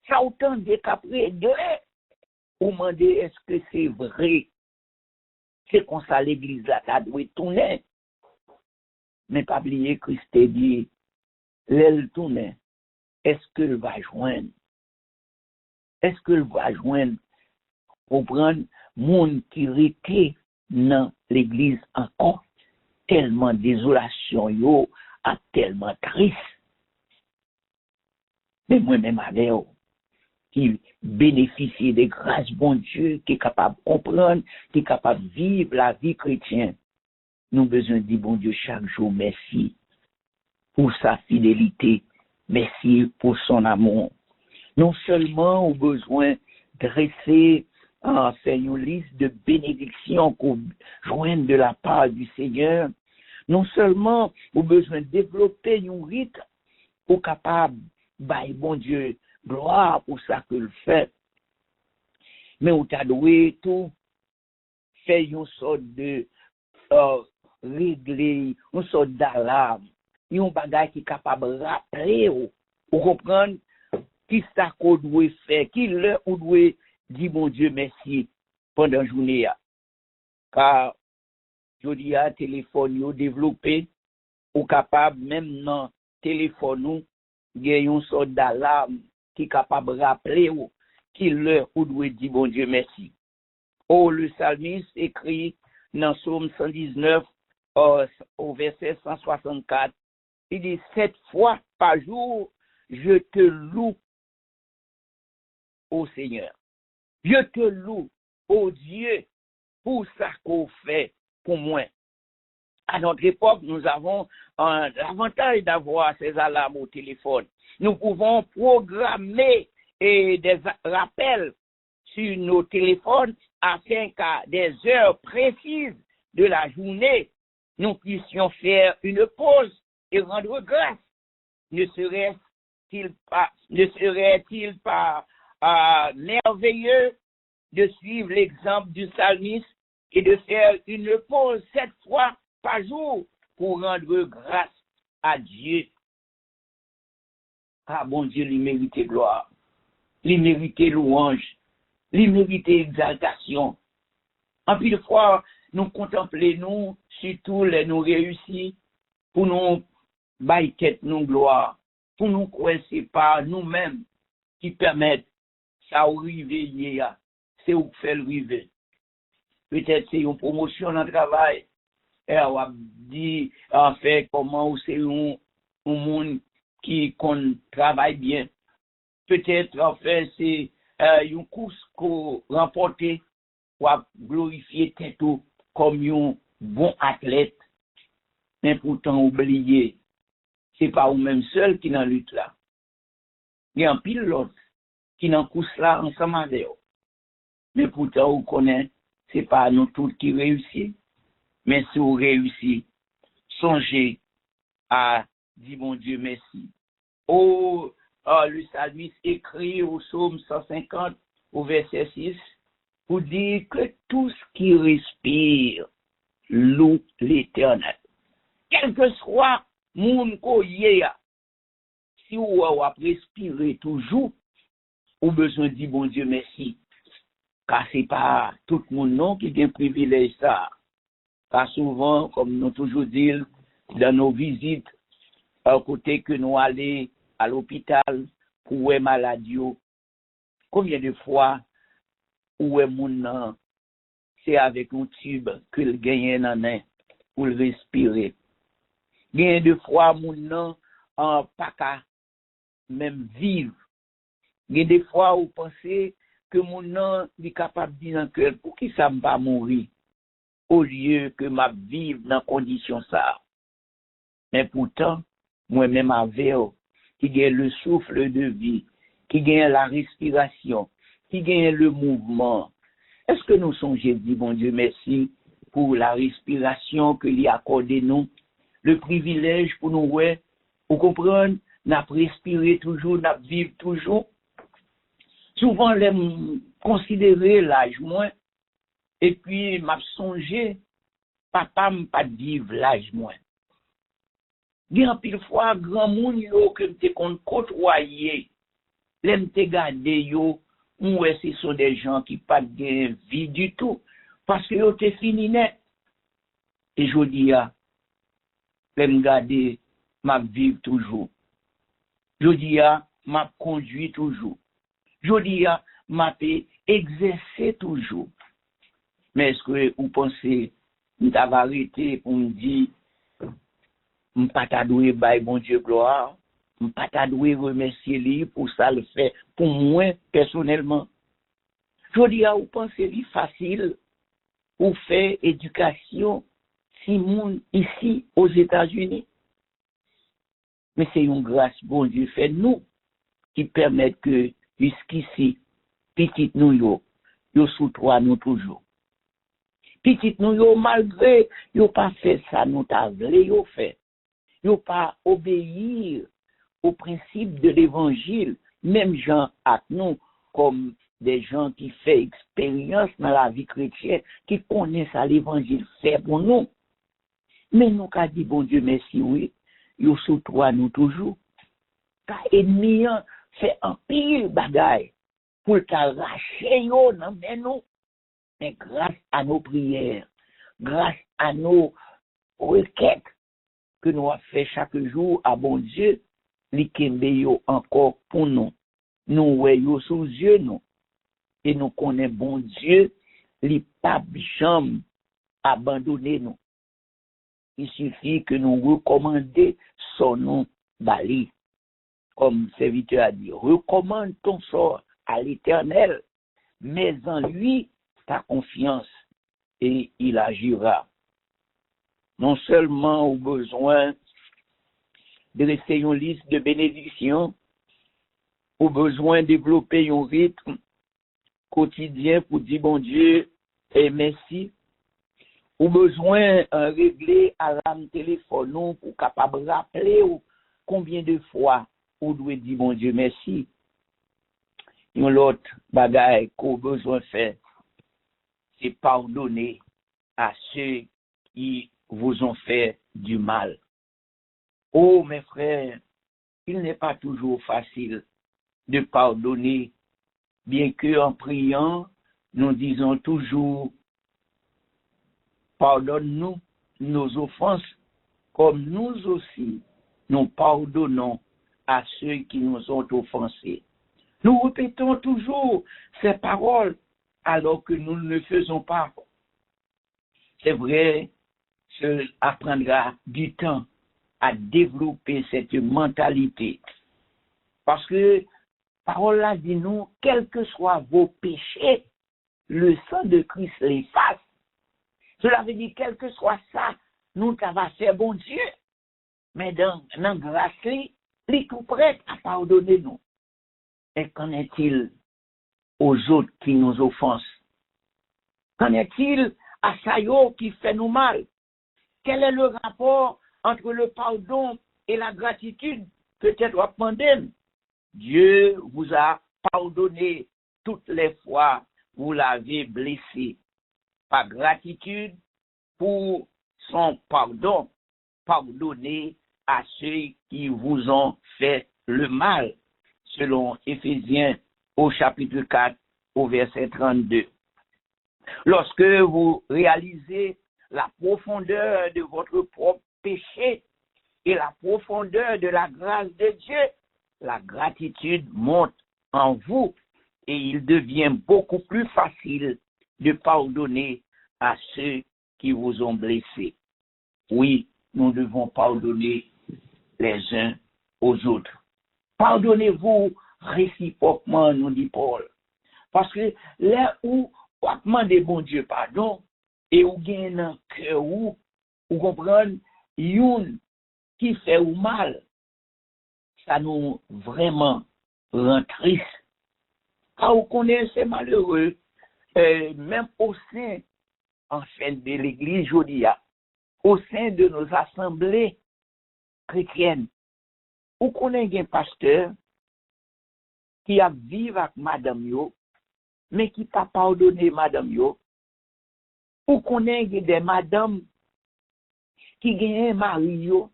Ça autant décapré de ou demander est-ce que c'est vrai. C'est comme ça l'église là, ça doit tourner. Mais pas oublier Christ dit, l'elle tourne, est-ce qu'elle va joindre? Est-ce qu'elle va joindre pour prendre monde qui était dans l'église encore? Tellement désolation yo, a tellement triste. Mais moi-même avec eux, qui bénéficie des grâces bon Dieu, qui est capable de comprendre, qui est capable de vivre la vie chrétienne, nous avons besoin de dire bon Dieu chaque jour merci pour sa fidélité, merci pour son amour. Non seulement au besoin de dresser faire une liste de bénédictions qu'on joigne de la part du Seigneur, non seulement au besoin de développer une rite pour capable de bon Dieu gloire pour ça que le fait, mais on t'a doué tout faire une sorte de régler, une sorte d'alarme, une bagage qui est capable de rappeler pour comprendre qui ça qu'on doit faire, qui l'heure on doit dire bon Dieu merci pendant la journée. Car je dis à téléphone yo développé ou capable même dans téléphone nous gagner une sorte d'alarme qui est capable de rappeler qui l'heure où doit dire bon Dieu merci. Oh, le psalmiste écrit dans Psaume 119 au verset 164, il dit 7 fois par jour je te loue au Seigneur. Je te loue au Dieu pour ça qu'on fait pour moi. À notre époque, nous avons l'avantage d'avoir ces alarmes au téléphone. Nous pouvons programmer des rappels sur nos téléphones afin qu'à des heures précises de la journée, nous puissions faire une pause et rendre grâce. Ne serait-il pas merveilleux de suivre l'exemple du psalmiste et de faire une pause 7 fois par jour pour rendre grâce à Dieu. Ah bon Dieu, il mérite gloire, il mérite louange, il mérite exaltation. En plus de fois, nous contemplons, surtout les nous réussis, pour nous bailler tête nous gloire, pour nous croire c'est pas nous-mêmes qui permettent ça ou river, c'est où faire le river. Peut-être c'est une promotion dans le travail, et on a dit, en fait, comment c'est un monde qui travaille bien. Peut-être, en fait, c'est une course qu'on remporte pour glorifier tête comme un bon athlète. Mais pourtant, oublié, c'est pas vous-même seul qui dans la lutte là. Il y a un pile l'autre qui dans course là ensemble avec eux. Mais pourtant, vous connaissez, c'est pas nous tous qui réussissent. Mais si vous réussissez, songez à dire bon Dieu merci. Oh, le psalmiste écrit au psaume 150, au verset 6, pour dire que tout ce qui respire loue l'Éternel. Quel que soit mon coyer, si vous respirez toujours, vous avez besoin de dire bon Dieu merci. Car ce n'est pas tout le monde qui a un privilège ça. Car souvent, comme nous toujours dit, dans nos visites, à côté que nous allons à l'hôpital pour voir maladie, combien de fois où est mon c'est avec un tube que le gagne dans main pour le respirer. Combien de fois mon en pas qu'à même vivre. Combien de fois vous pensez que mon nom est capable de dire dans le cœur pour qui ça me va mourir au lieu que ma vivre dans condition ça. Mais pourtant, moi-même avec eux, qui gagne le souffle de vie, qui gagne la respiration, qui gagne le mouvement. Est-ce que nous songeons dit bon Dieu merci pour la respiration que lui a accordé nous, le privilège pour nous ouais, vous comprenez, n'a respirer toujours, n'a vivre toujours. Souvent, l'aime considérer l'âge moins, et puis m'a songé, papa m'a pas vivre l'âge moins. Bien pile fois, grand monde yo que m'te côtoyer, l'aime te garder yo, ouais, ce sont des gens qui pas de vie du tout, parce que yo te fini net. Et je dis, l'aime garder, m'a vivre toujours. Je dis, m'a conduit toujours. Je dis, m'a exercer toujours. Mais est-ce que vous pensez, vous avez arrêté pour me dire, je ne peux pas t'adouer, bon Dieu, gloire, je ne peux pas t'adouer, remercier lui pour ça le fait, pour moi, personnellement. Je dis, vous pensez, c'est facile pour faire éducation, si monde ici, aux États-Unis. Mais c'est une grâce, bon Dieu, fait nous, qui permet que, jusqu'ici, petit nous yo sous toi nous toujours. Petit nous yo malgré yo pas fait ça nous t'a vle yo fait. Yo pas obéir au principe de l'évangile, même gens à nous comme des gens qui font expérience dans la vie chrétienne, qui connaissent l'évangile fait pour nous. Mais nous qu'a dit bon Dieu merci oui, yo sous toi nous toujours. Car ennemi fait un pile bagaille pour t'arracher yo nan men nous. Mais grâce à nos prières, grâce à nos requêtes que nous avons fait chaque jour à bon Dieu, li kembe yo encore pour nous. Nous voyons sous yeux nous. Et nous connaissons bon Dieu, li pas jamais abandonné nous. Il suffit que nous recommandions son nom bali. Comme serviteur a dit, recommande ton sort à l'Éternel, mais en lui ta confiance et il agira. Non seulement au besoin de rester une liste de bénédictions, au besoin de développer un rythme quotidien pour dire bon Dieu et merci, au besoin de régler à la téléphone pour capable rappeler combien de fois ou doit dire bon Dieu merci. Une autre bagaille qu'on a besoin de faire, c'est pardonner à ceux qui vous ont fait du mal. Oh mes frères, il n'est pas toujours facile de pardonner, bien que en priant, nous disons toujours pardonne-nous nos offenses, comme nous aussi, nous pardonnons à ceux qui nous ont offensés. Nous répétons toujours ces paroles alors que nous ne le faisons pas. C'est vrai, cela prendra du temps à développer cette mentalité. Parce que parole là dit nous, quels que soient vos péchés, le sang de Christ l'efface. Cela veut dire, quel que soit ça, nous t'avons fait bon Dieu. Mais dans grâce, il est tout prêt à pardonner nous. Et qu'en est-il aux autres qui nous offensent? Qu'en est-il à Sayo qui fait nous mal? Quel est le rapport entre le pardon et la gratitude? Peut-être à pandémie. Dieu vous a pardonné toutes les fois vous l'avez blessé. Par gratitude pour son pardon, pardonnez à ceux qui vous ont fait le mal, selon Éphésiens au chapitre 4, au verset 32. Lorsque vous réalisez la profondeur de votre propre péché et la profondeur de la grâce de Dieu, la gratitude monte en vous et il devient beaucoup plus facile de pardonner à ceux qui vous ont blessés. Oui, nous devons pardonner les uns aux autres. Pardonnez-vous réciproquement, nous dit Paul. Parce que là où on demande bon Dieu pardon, et où gagne un cœur où comprenez, une qui fait ou mal, ça nous vraiment rend triste. Car on connaît ces malheureux, même au sein, enfin, de l'église Jodia, au sein de nos assemblées chrétiennes, on connaît un pasteur qui a vécu avec madame yo, mais qui n'a pas pardonné madame yo. On connaît des madames qui gagnent mari yo,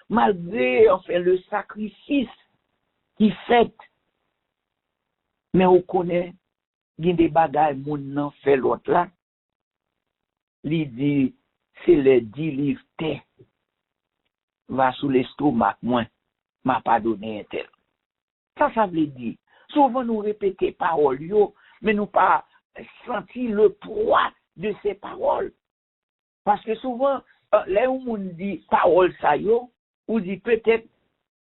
malgré enfin, le sacrifice qui fait. Mais on connaît des bagages moun nan fait l'autre là. Li dit, c'est les 10 livres terre. Va sous l'estomac, moi, m'a pas donné un tel. Ça veut dire, souvent nous répétons paroles, mais nous pas senti le poids de ces paroles. Parce que souvent, là où on dit paroles ça ou dit peut-être,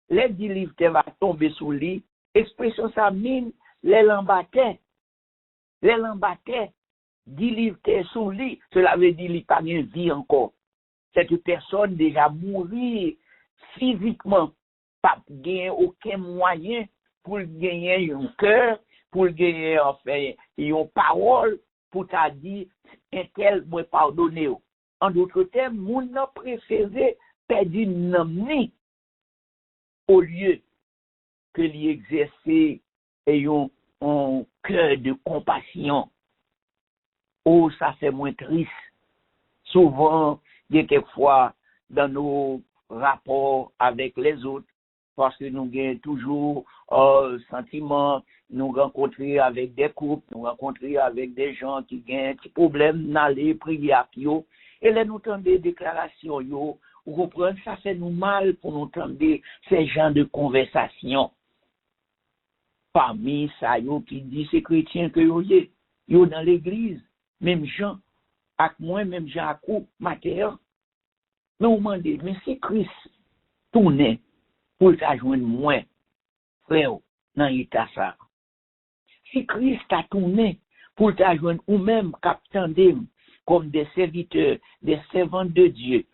les 10 livres terre va tomber sous lit, expression ça mine, les lambatés, 10 livres terre sous lit, cela veut dire qu'il pas bien vie encore. Cette personne déjà mourir physiquement, pas gagner aucun moyen pour gagner un cœur, pour gagner enfin une parole, pour t'a dit un tel moi pardonner. En d'autres termes, moun n'a préféré perdre namni au lieu que l'y exercer un cœur de compassion. Oh, ça fait moins triste. Souvent, quelquefois, dans nos rapports avec les autres, parce que nous avons toujours sentiment, nous rencontrer avec des couples, nous rencontrer avec des gens qui ont un petit problème, d'aller prier avec eux, et là nous entendons des déclarations, vous comprenez, ça fait nous mal pour nous entendre ces gens de conversation. Parmi ça, qui dit ces chrétiens que yo dans l'église, même gens, avec moi, même gens à coup, mater, mais on m'a dit, mais c'est Christ tourné pour t'ajoindre moins, frère, dans l'état ça. Si Christ a tourné pour t'ajoindre ou même capitaine comme des serviteurs, des servants de Dieu,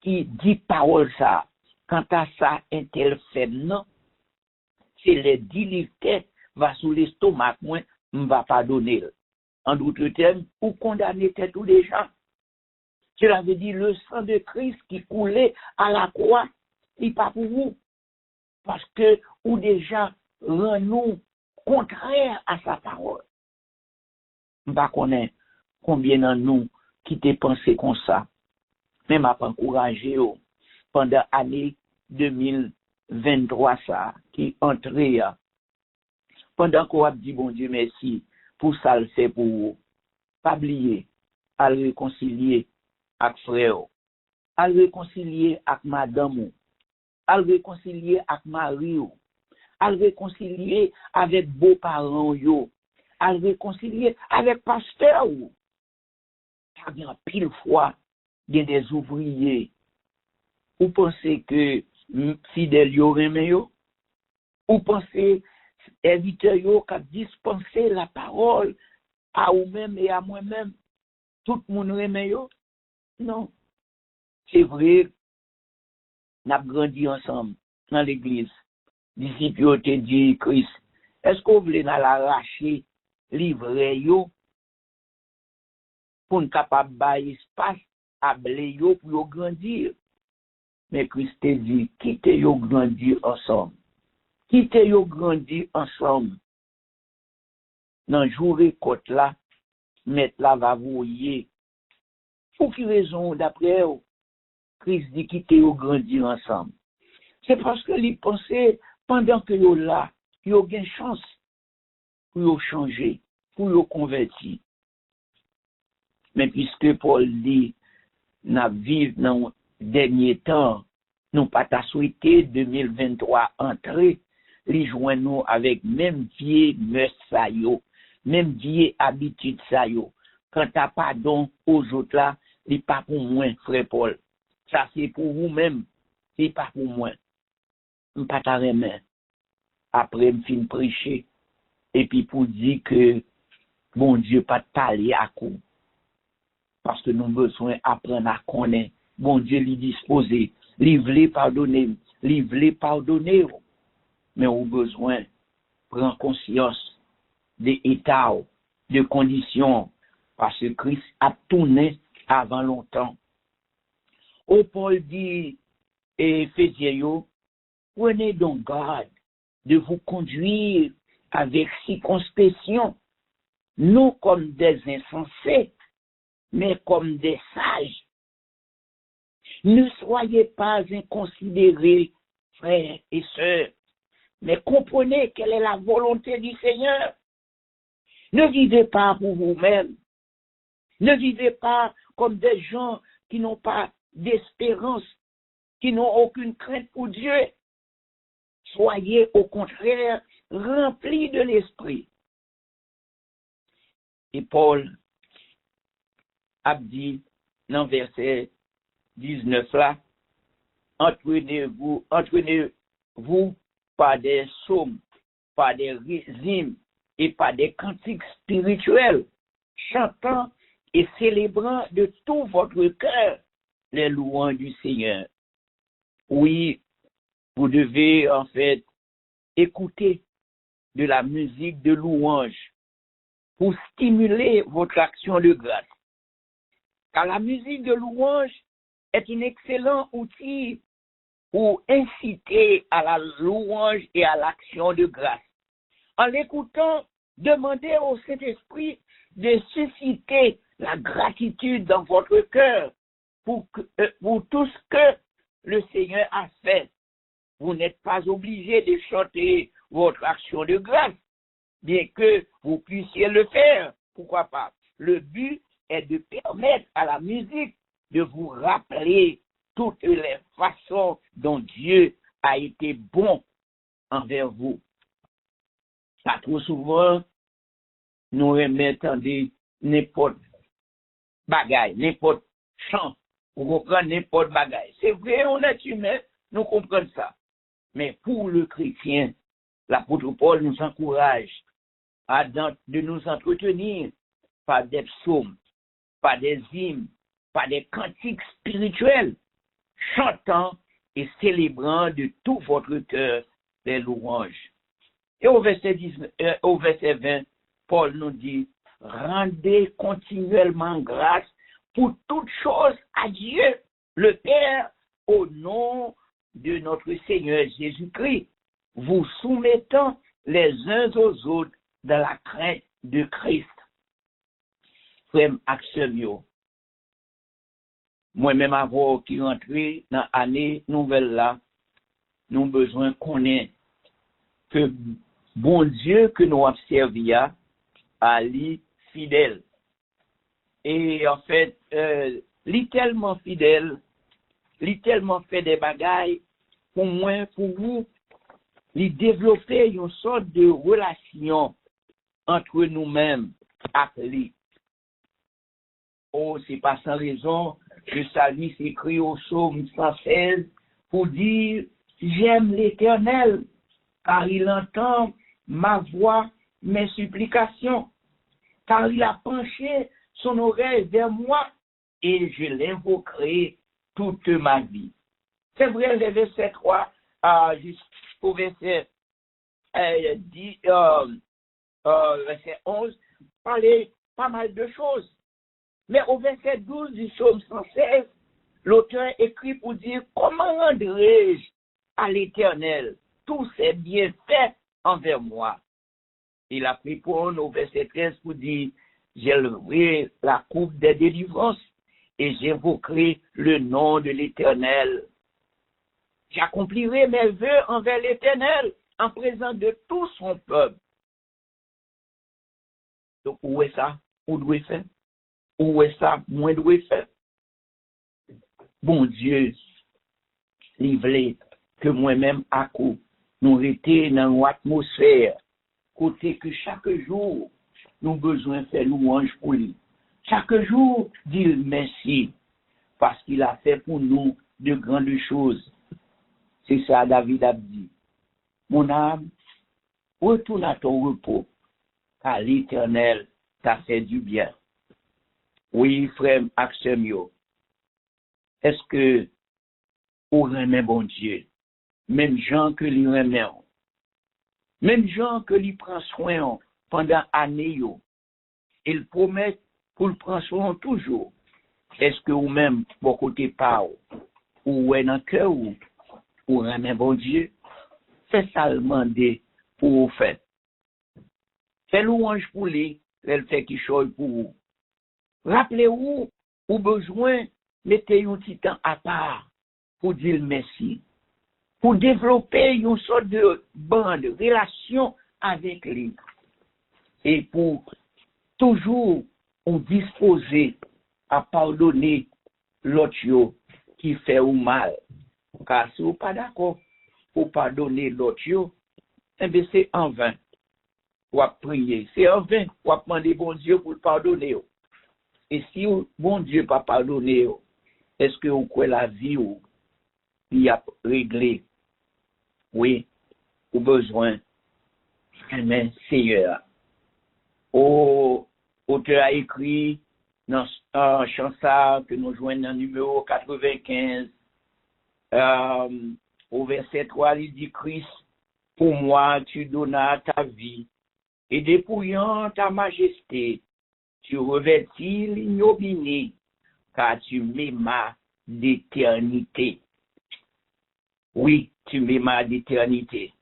qui dit parole ça, quant à ça, un tel fait non, c'est les 10 livres tête va sous l'estomac, moi, ne va pas donner. En d'autres termes, ou condamner tous les gens. Cela veut dire le sang de Christ qui coulait à la croix, il n'est pas pour vous. Parce que, ou déjà, rend nous contraire à sa parole. Je ne sais pas combien de nous qui t'ai pensé comme ça. Même à encourager pendant l'année 2023, ça, qui entrait. Pendant qu'on a dit, bon Dieu, merci, pour ça le fait pour vous. Pas oublier, à le réconcilier avec frère. al réconcilier avec madame, al réconcilier avec mari, al réconcilier avec beaux-parents, al réconcilier avec pasteur. Ça vient pile fois, il y a des ouvriers. Ou pensez que fidèles yo reme yo? Ou pensez serviteurs yo qui dispenser la parole à vous-même et à moi-même? Tout le monde reme yo? Non. C'est vrai, nous avons grandi ensemble dans l'église. Disciples ont dit Christ, est-ce que vous voulez l'arracher, livrer yo, pour nous capable de espace à blé yo pour grandir? Mais Christ a dit, quittez yo grandir ensemble. Quittez yo grandir ensemble. Dans le jour récolte là, mettre là va voyer. Pour quelle raison, d'après vous, Christ dit quittez yo grandir ensemble? C'est parce que il pensait, pendant que yo là, yo gain chance pour yo changer, pour yo convertir. Mais puisque Paul dit, n'a vivre dans dernier temps, nous pas ta souhaité 2023 entrer, les joindre nous avec même vieille mœurs ça yo, même vieille habitude ça yo. Quand t'as pardon aux autres là, c'est pas pour moi, frère Paul. Ça c'est pour vous-même, c'est pas pour moi. M'pas ta remet. Après me fin prêcher et puis pour dire que bon Dieu pas parler à coup. Parce que nous avons besoin d'apprendre à connaître. Bon Dieu lui disposer, lui voulait pardonner, mais on a besoin de prendre conscience des états, des conditions, parce que Christ a tourné avant longtemps. Au Paul dit, Éphésiens, prenez donc garde de vous conduire avec circonspection, non comme des insensés, mais comme des sages. Ne soyez pas inconsidérés, frères et sœurs, mais comprenez quelle est la volonté du Seigneur. Ne vivez pas pour vous-même. Ne vivez pas comme des gens qui n'ont pas d'espérance, qui n'ont aucune crainte pour Dieu. Soyez au contraire remplis de l'Esprit. Et Paul a dit dans verset 19 là, entraînez-vous par des psaumes, par des hymnes et par des cantiques spirituels, chantant et célébrant de tout votre cœur les louanges du Seigneur. Oui, vous devez en fait écouter de la musique de louange pour stimuler votre action de grâce. Car la musique de louange est un excellent outil pour inciter à la louange et à l'action de grâce. En l'écoutant, demandez au Saint-Esprit de susciter la gratitude dans votre cœur pour tout ce que le Seigneur a fait. Vous n'êtes pas obligé de chanter votre action de grâce, bien que vous puissiez le faire. Pourquoi pas? Le but est de permettre à la musique de vous rappeler toutes les façons dont Dieu a été bon envers vous. Ça, trop souvent, nous remettons n'importe bagaille, n'importe chant, vous comprenez n'importe bagaille. C'est vrai, on est humain, nous comprenons ça. Mais pour le chrétien, l'apôtre Paul nous encourage de nous entretenir par des psaumes, par des hymnes, par des cantiques spirituels, chantant et célébrant de tout votre cœur les louanges. Et au verset 20, Paul nous dit, rendez continuellement grâce pour toutes choses à Dieu, le Père, au nom de notre Seigneur Jésus-Christ, vous soumettant les uns aux autres dans la crainte de Christ. Frère Axel, moi-même avant qui rentre dans l'année nouvelle là, nous avons besoin de connaître que bon Dieu que nous observions à lui fidèle. Et en fait, il est tellement fidèle il tellement fait des bagailles pour moi, pour vous, il développer une sorte de relation entre nous-mêmes et lui. Oh, c'est pas sans raison que ça lui s'écrit au psaume 116 pour dire j'aime l'Éternel, car il entend ma voix, mes supplications, car il a penché son oreille vers moi et je l'invoquerai toute ma vie. C'est vrai, le verset 3 jusqu'au verset 11 parlait pas mal de choses. Mais au verset 12 du psaume 116, l'auteur écrit pour dire comment rendrai-je à l'Éternel tous ses bienfaits envers moi. Il a pris pour au verset 13 pour dire j'élèverai la coupe des délivrances et j'invoquerai le nom de l'Éternel. J'accomplirai mes vœux envers l'Éternel en présence de tout son peuple. Donc, où est ça? Où doit faire? Où est ça? Moi doit faire? Bon Dieu, il voulait que moi-même, à coup, nous étions dans une atmosphère, côté que chaque jour, nous avons besoin de faire louange pour lui. Chaque jour, dire merci, parce qu'il a fait pour nous de grandes choses. C'est ça, David a dit. Mon âme, retourne à ton repos, car l'Éternel t'a fait du bien. Oui, frère Axemio, est-ce que vous remet bon Dieu, même gens que lui remet, même gens que lui prend soin pendant années, il promet pour le prendre soin toujours. Est-ce que vous-même, vos côtés par ou est dans le cœur ou remet bon Dieu? C'est ça le demander pour vous faire. C'est louange pour lui, elle fait qui chose pour vous. Rappelez-vous, au besoin, mettez un petit temps à part pour dire merci, pour développer une sorte de bande, de relation avec lui, et pour toujours on disposer à pardonner l'autre qui fait ou mal. Car si vous n'êtes pas d'accord pour pardonner l'autre, eh bien c'est en vain. Ou à prier. C'est en vain. Ou à demander bon Dieu pour le pardonner. Et si bon Dieu n'a pas pardonné, est-ce que vous croyez la vie ou il a réglé? Oui, au besoin. Amen, Seigneur. Auteur a écrit dans un chanson que nous joignons dans le numéro 95, au verset 3, il dit Christ, pour moi tu donnas ta vie, et dépouillant ta majesté, tu revêtis l'ignominie, car tu m'aimas d'éternité. Oui, tu m'aimas d'éternité.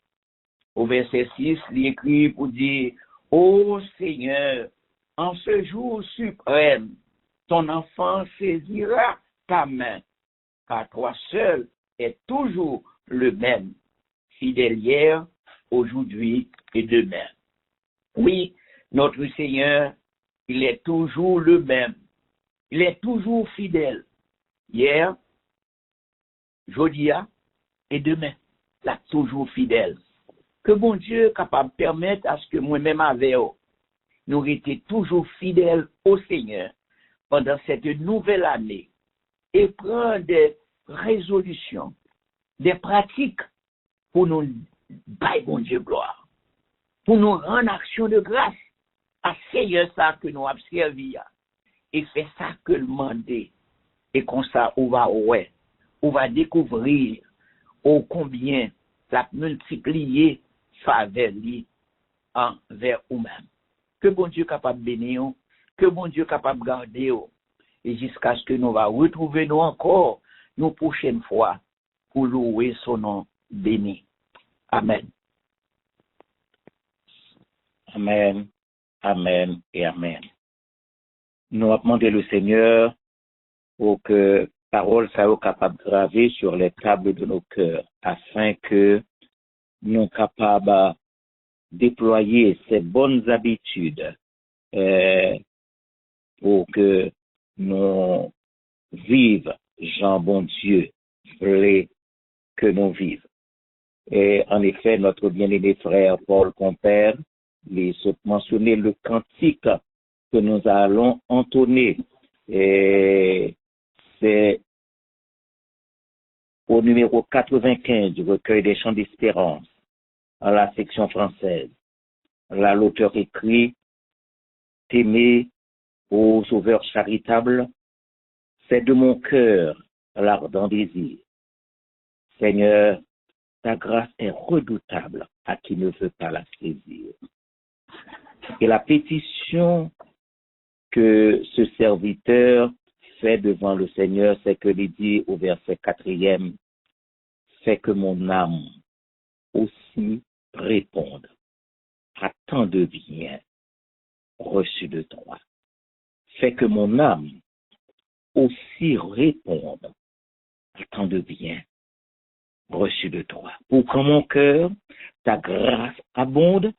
Au verset 6, il écrit pour dire, ô Seigneur, en ce jour suprême, ton enfant saisira ta main, car toi seul es toujours le même, fidèle hier, aujourd'hui et demain. Oui, notre Seigneur, il est toujours le même. Il est toujours fidèle. Hier, aujourd'hui et demain. Il est toujours fidèle. Que bon Dieu est capable de permettre à ce que moi-même avec eux, nous étions toujours fidèles au Seigneur pendant cette nouvelle année et prendre des résolutions, des pratiques pour nous bailler bon Dieu gloire, pour nous rendre action de grâce à Seigneur ça que nous avons servi et fait ça que le demander et comme ça on va découvrir combien la multiplier faveur lui envers nous-mêmes. Que bon Dieu capable de bénir, que bon Dieu capable de garder, et jusqu'à ce que nous va retrouver nous encore, nous prochaine fois, pour louer son nom béni. Amen. Amen, amen et amen. Nous avons demandé le Seigneur pour que parole soit capable de graver sur les tables de nos cœurs, afin que nous soyons capables de déployer ces bonnes habitudes pour que nous vivions, Jean bon Dieu, voulait que nous vivions. Et en effet, notre bien-aimé frère Paul Compère, il se mentionnait le cantique que nous allons entonner. Et c'est au numéro 95 du recueil des chants d'espérance, à la section française. Là, l'auteur écrit « T'aimer, ô sauveur charitable, c'est de mon cœur l'ardent désir. Seigneur, ta grâce est redoutable à qui ne veut pas la saisir. » Et la pétition que ce serviteur fait devant le Seigneur, c'est que il dit au verset 4e, « Fais que mon âme aussi réponde à tant de biens reçus de toi. Fais que mon âme aussi réponde à tant de biens reçus de toi. Pour que mon cœur, ta grâce abonde,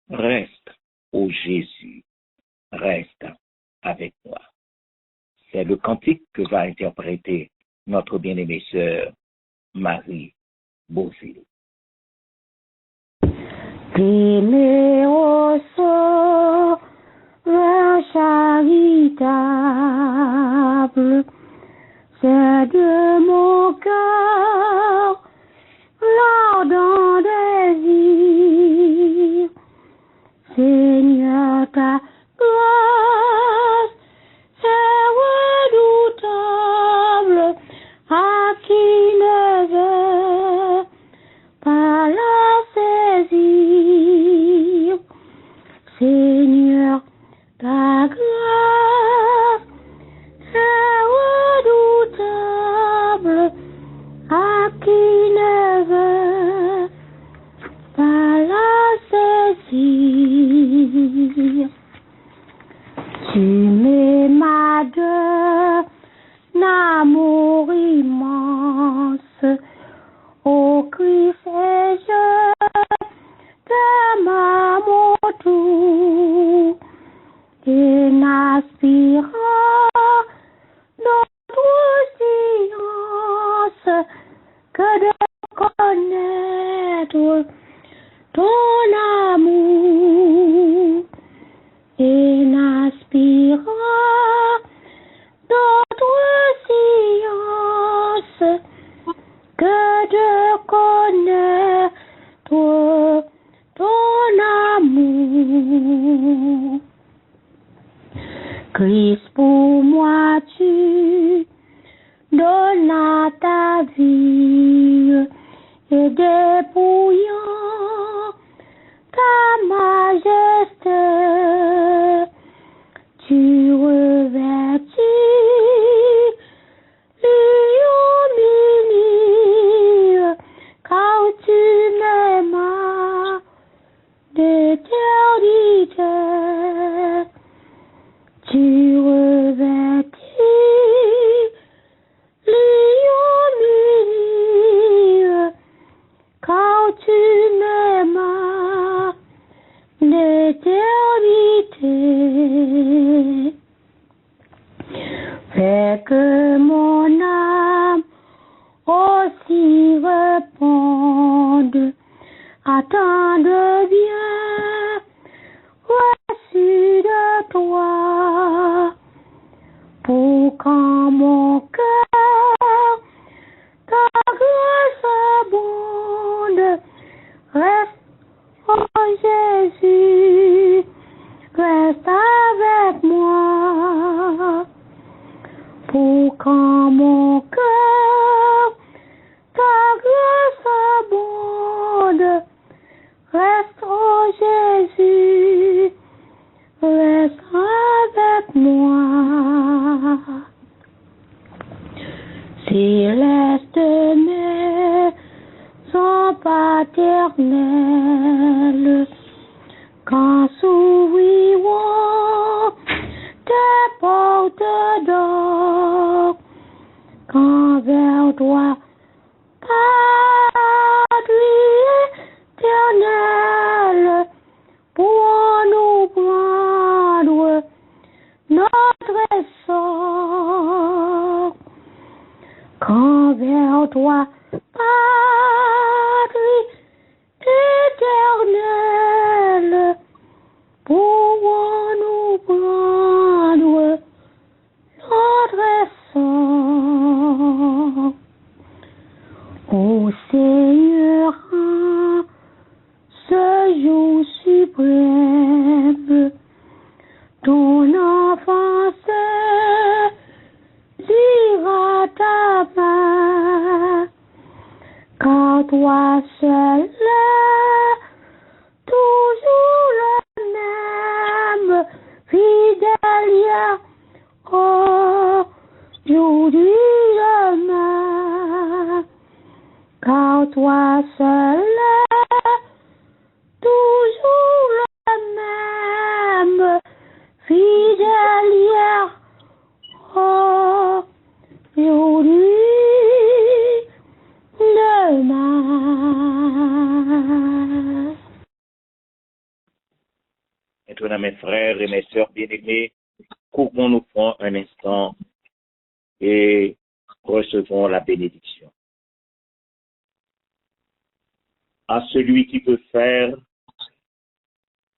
reste, ô Jésus, reste avec moi. » C'est le cantique que va interpréter notre bien-aimée sœur Marie Beauville. T'aimer au sauveur charitable, c'est de mon cœur l'ardent désir. Seigneur, ta grâce, c'est redoutable à qui ne veut pas la saisir. Seigneur, ta grâce est redoutable à qui ne veut pas la saisir. Tu m'aimas d'un amour immense, ô Christ, et je t'aime à mon tour, et n'aspirant notre science que de connaître ton amour, et n'aspirant notre science que de connaître ton amour. Christ, pour moi tu donnas ta vie, et dépouillant ta majesté, tu revêtis l'humilité, car tu m'aimas d'éternité. Tu revêtis l'humilité, car tu m'aimas d'éternité. Fais que mon âme aussi réponde à tant de biens reçus de toi, pour qu'en mon cœur ta grâce abonde. Reste, oh Jésus, reste avec moi, pour qu'en mon cœur ta grâce abonde. Reste, oh Jésus, reste avec moi. Céleste maison paternelle, quand s'ouvriront tes portes d'or, quand vers toi, Padre éternel, pour nous prendre notre essor, quand vers toi, adressant au Seigneur ce jour suprême, ton enfance dira ta main, car toi seul, toujours le même, fidèle, aujourd'hui demain, car toi seul, toujours le même, fidèle, aujourd'hui demain. Maintenant, mes frères et mes sœurs bien-aimés, couvrons-nous pour un instant et recevons la bénédiction. À celui qui peut faire,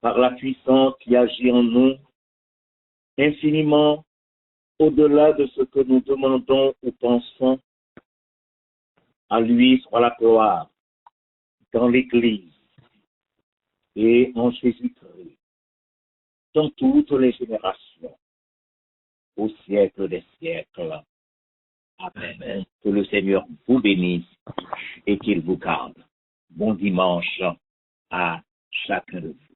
par la puissance qui agit en nous, infiniment au-delà de ce que nous demandons ou pensons, à lui soit la gloire dans l'Église et en Jésus-Christ, dans toutes les générations, au siècle des siècles. Amen. Que le Seigneur vous bénisse et qu'il vous garde. Bon dimanche à chacun de vous.